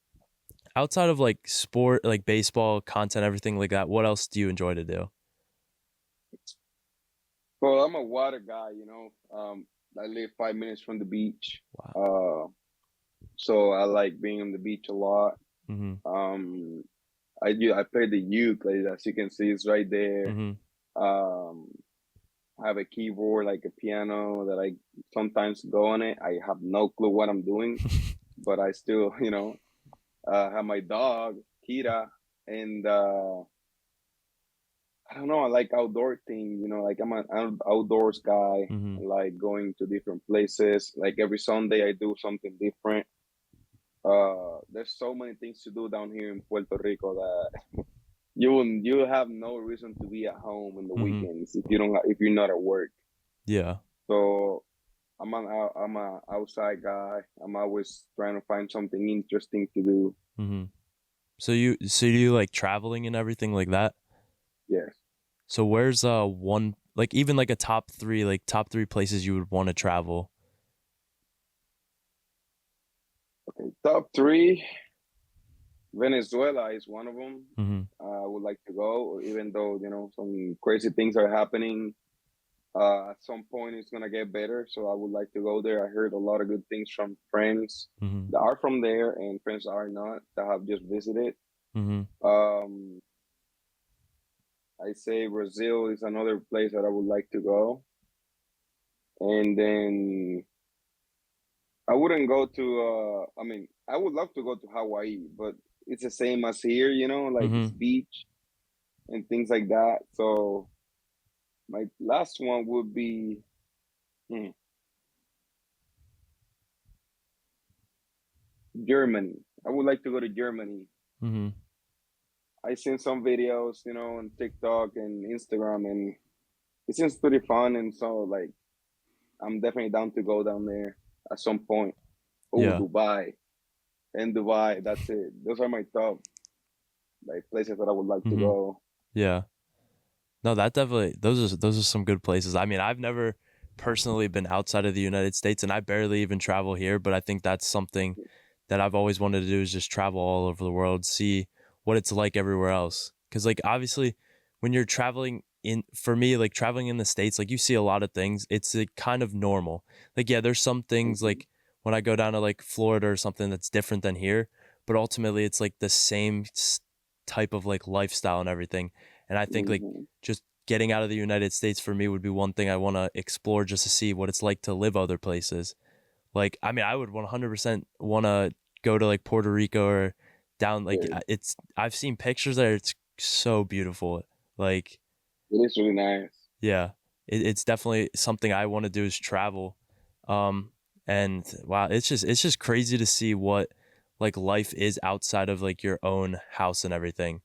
outside of like sport, like baseball content, everything like that, what else do you enjoy to do? Well, I'm a water guy, you know. I live 5 minutes from the beach. Wow. Uh, so I like being on the beach a lot. Mm-hmm. Um, I play the uke, like as you can see, it's right there. Mm-hmm. Um, I have a keyboard, like a piano that I sometimes go on it. I have no clue what I'm doing, but I still, you know, have my dog, Kira, and I don't know. I like outdoor things. You know, like I'm an outdoors guy. Mm-hmm. I like going to different places. Like every Sunday, I do something different. There's so many things to do down here in Puerto Rico that you have no reason to be at home in the Mm-hmm. weekends if you don't if you're not at work. Yeah. So I'm a outside guy. I'm always trying to find something interesting to do. Mm-hmm. So you like traveling and everything like that? Yes. So where's one like even like a top three places you would want to travel? Okay. Top three. Venezuela is one of them. Mm-hmm. I would like to go, even though you know some crazy things are happening. At some point, it's gonna get better, so I would like to go there. I heard a lot of good things from friends Mm-hmm. that are from there and friends that are not that have just visited. Mm-hmm. Um, I say Brazil is another place that I would like to go, and then I wouldn't go to. I mean, I would love to go to Hawaii, but it's the same as here, you know, like Mm-hmm. it's beach and things like that. So my last one would be hmm, Germany. I would like to go to Germany. Mm-hmm. I seen some videos, on TikTok and Instagram, and it seems pretty fun. And so, like, I'm definitely down to go down there at some point. Oh, Yeah. Dubai and Dubai. That's it. Those are my top like places that I would like to Hmm. go. Yeah. No, that definitely those are some good places. I mean, I've never personally been outside of the United States and I barely even travel here, but I think that's something that I've always wanted to do is just travel all over the world, see what it's like everywhere else. Cuz like obviously when you're traveling in for me like traveling in the States, like you see a lot of things. It's like, kind of normal. Like yeah, there's some things Hmm. like when I go down to like Florida or something that's different than here, but ultimately it's like the same type of like lifestyle and everything. And I think like Hmm. just getting out of the United States for me would be one thing I want to explore just to see what it's like to live other places. Like, I mean, I would 100% want to go to like Puerto Rico or down like Yeah, it's I've seen pictures there. It's so beautiful. Like, it is really nice. yeah, it's definitely something I want to do is travel. Um, and wow, it's just crazy to see what like life is outside of like your own house and everything.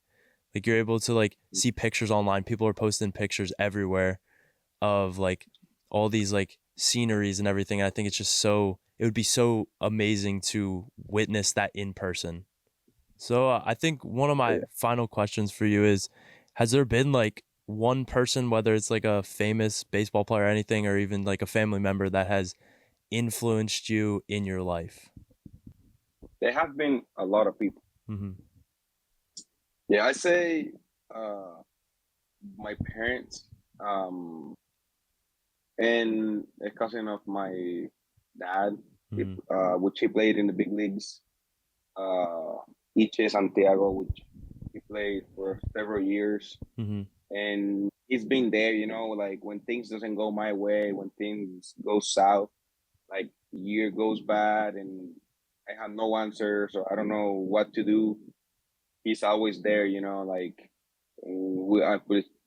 Like you're able to like see pictures online. People are posting pictures everywhere of like all these like sceneries and everything. And I think it's just so it would be so amazing to witness that in person. So I think one of my Yeah. final questions for you is has there been like one person, whether it's like a famous baseball player or anything, or even like a family member that has influenced you in your life? There have been a lot of people. Mm-hmm. Yeah, I say uh my parents, um, and a cousin of my dad, Mm-hmm. which he played in the big leagues. Uh, Iche Santiago, which he played for several years, Mm-hmm. and he's been there. Like when things doesn't go my way, when things go south, like year goes bad, and I have no answers or I don't know what to do. He's always there. Like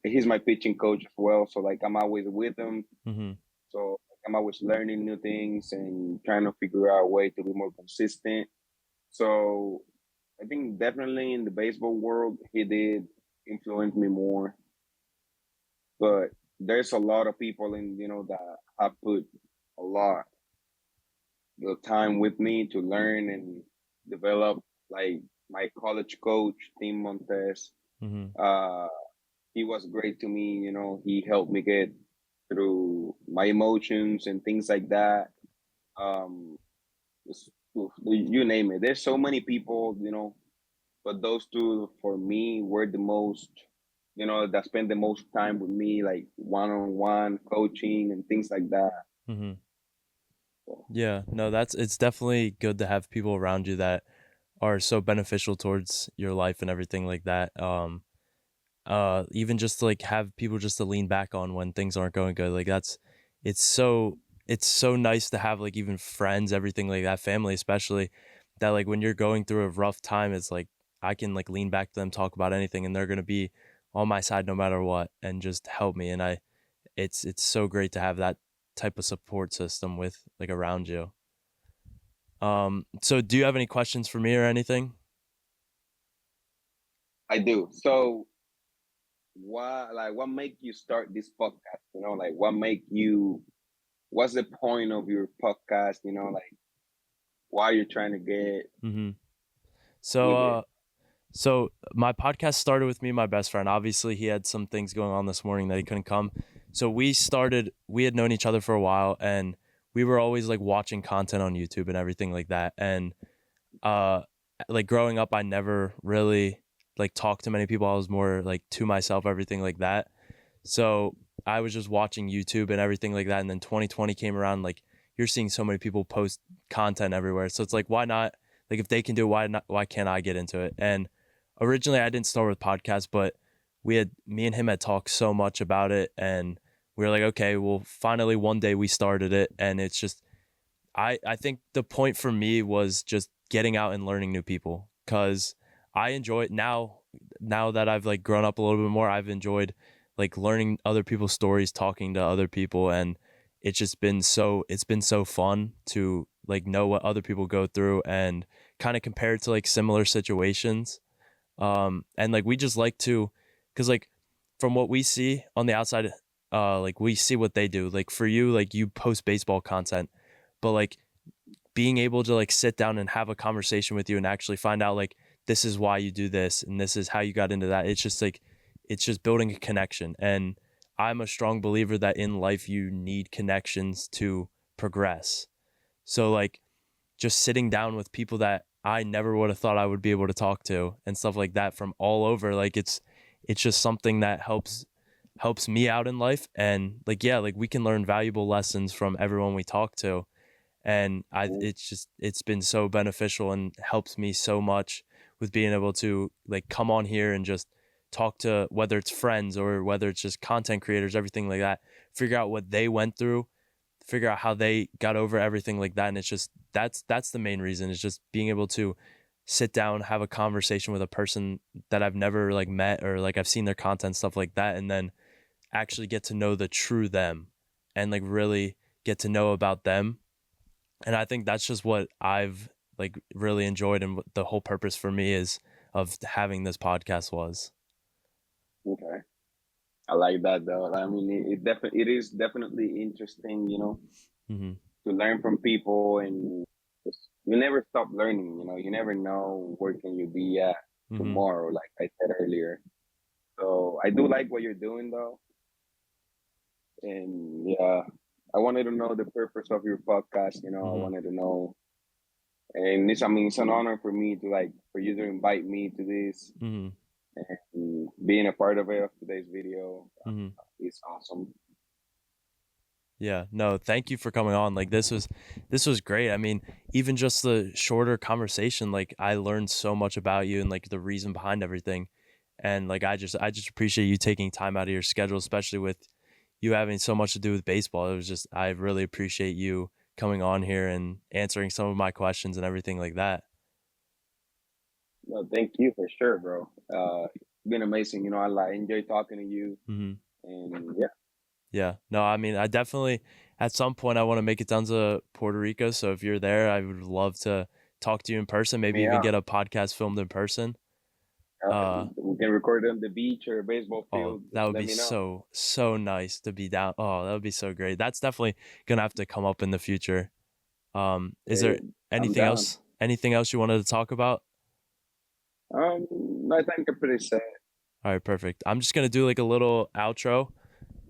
he's my pitching coach as well. So like I'm always with him. Mm-hmm. So like, I'm always learning new things and trying to figure out a way to be more consistent. So I think definitely in the baseball world, he did influence me more. But there's a lot of people in that have put a lot of time with me to learn and develop. Like my college coach, Tim Montes. Mm-hmm. Uh, he was great to me. He helped me get through my emotions and things like that. Um, you name it. There's so many people, but those two for me were the most, that spent the most time with me, like one on one coaching and things like that. Mm-hmm. So, Yeah, no, it's definitely good to have people around you that are so beneficial towards your life and everything like that. Even just to, like have people just to lean back on when things aren't going good. Like it's so it's so nice to have like even friends, everything like that, family especially, that like when you're going through a rough time, it's like I can like lean back to them, talk about anything, and they're gonna be on my side no matter what and just help me. And it's so great to have that type of support system with like around you. So do you have any questions for me or anything? I do. So what make you start this podcast? Like what make you? What's the point of your podcast? Like why you're trying to get Mm-hmm. So, with it. so my podcast started with me and my best friend. Obviously, he had some things going on this morning that he couldn't come. So we had known each other for a while and we were always like watching content on YouTube and everything like that. And uh like growing up I never really like talked to many people. I was more like to myself, everything like that. So I was just watching YouTube and everything like that. And then 2020 came around, like you're seeing so many people post content everywhere. So it's like, why not? Like if they can do it, why not? Why can't I get into it? And originally I didn't start with podcasts, but me and him had talked so much about it. And we were like, okay, well, finally one day we started it. And it's just, I think the point for me was just getting out and learning new people because I enjoy it now. Now that I've like grown up a little bit more, I've enjoyed like learning other people's stories, talking to other people, and it's been so fun to like know what other people go through and kind of compare it to like similar situations. And like we just like to, because like from what we see on the outside, like we see what they do. Like for you, like you post baseball content, but like being able to like sit down and have a conversation with you and actually find out like this is why you do this and this is how you got into that. It's just like it's just building a connection. And I'm a strong believer that in life you need connections to progress. So like just sitting down with people that I never would have thought I would be able to talk to and stuff like that from all over, like it's just something that helps me out in life. And like yeah, like we can learn valuable lessons from everyone we talk to. And it's been so beneficial and helps me so much with being able to like come on here and just talk to whether it's friends or whether it's just content creators, everything like that, figure out what they went through, figure out how they got over everything like that. And it's just that's the main reason, is just being able to sit down, have a conversation with a person that I've never like met or like I've seen their content, stuff like that, and then actually get to know the true them and like really get to know about them. And I think that's just what I've like really enjoyed, and what the whole purpose for me is of having this podcast was. Okay. I like that though. I mean, it is definitely interesting, Mm-hmm. to learn from people, and you never stop learning. You never know where can you be at Mm-hmm. tomorrow, like I said earlier. So I do like what you're doing though, and yeah, I wanted to know the purpose of your podcast. I Mm-hmm. wanted to know, and it's an honor for me to like for you to invite me to this, Mm-hmm. and being a part of it of today's video. Mm-hmm. Is awesome. Yeah, no, thank you for coming on. Like this was great. I mean, even just the shorter conversation, like I learned so much about you and like the reason behind everything. And like I just appreciate you taking time out of your schedule, especially with you having so much to do with baseball. It was just I really appreciate you coming on here and answering some of my questions and everything like that. No, thank you for sure, bro. It's been amazing. I enjoy talking to you, Mhm. and yeah, Yeah. No, I mean, I definitely at some point I want to make it down to Puerto Rico. So if you're there, I would love to talk to you in person, maybe even yeah. get a podcast filmed in person. Uh We can record on the beach or a baseball oh, field. that Just would let be me know. so nice to be down. Oh, that would be so great. That's definitely gonna have to come up in the future. Is Hey, there I'm anything down. else? Anything else you wanted to talk about? I think I'm pretty set. All right, perfect. I'm just gonna do like a little outro,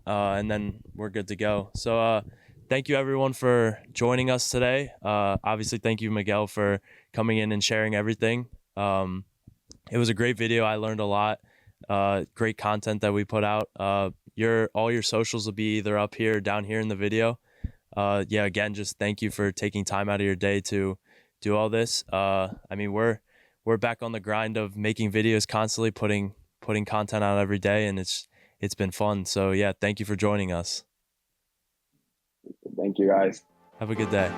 and then we're good to go. So, thank you everyone for joining us today. Obviously, thank you, Miguel, for coming in and sharing everything. It was a great video. I learned a lot. Great content that we put out. All your socials will be either up here or down here in the video. Yeah, again, just thank you for taking time out of your day to do all this. I mean, we're back on the grind of making videos constantly, putting content out every day, and it's been fun. So yeah, thank you for joining us. Thank you, guys. Have a good day.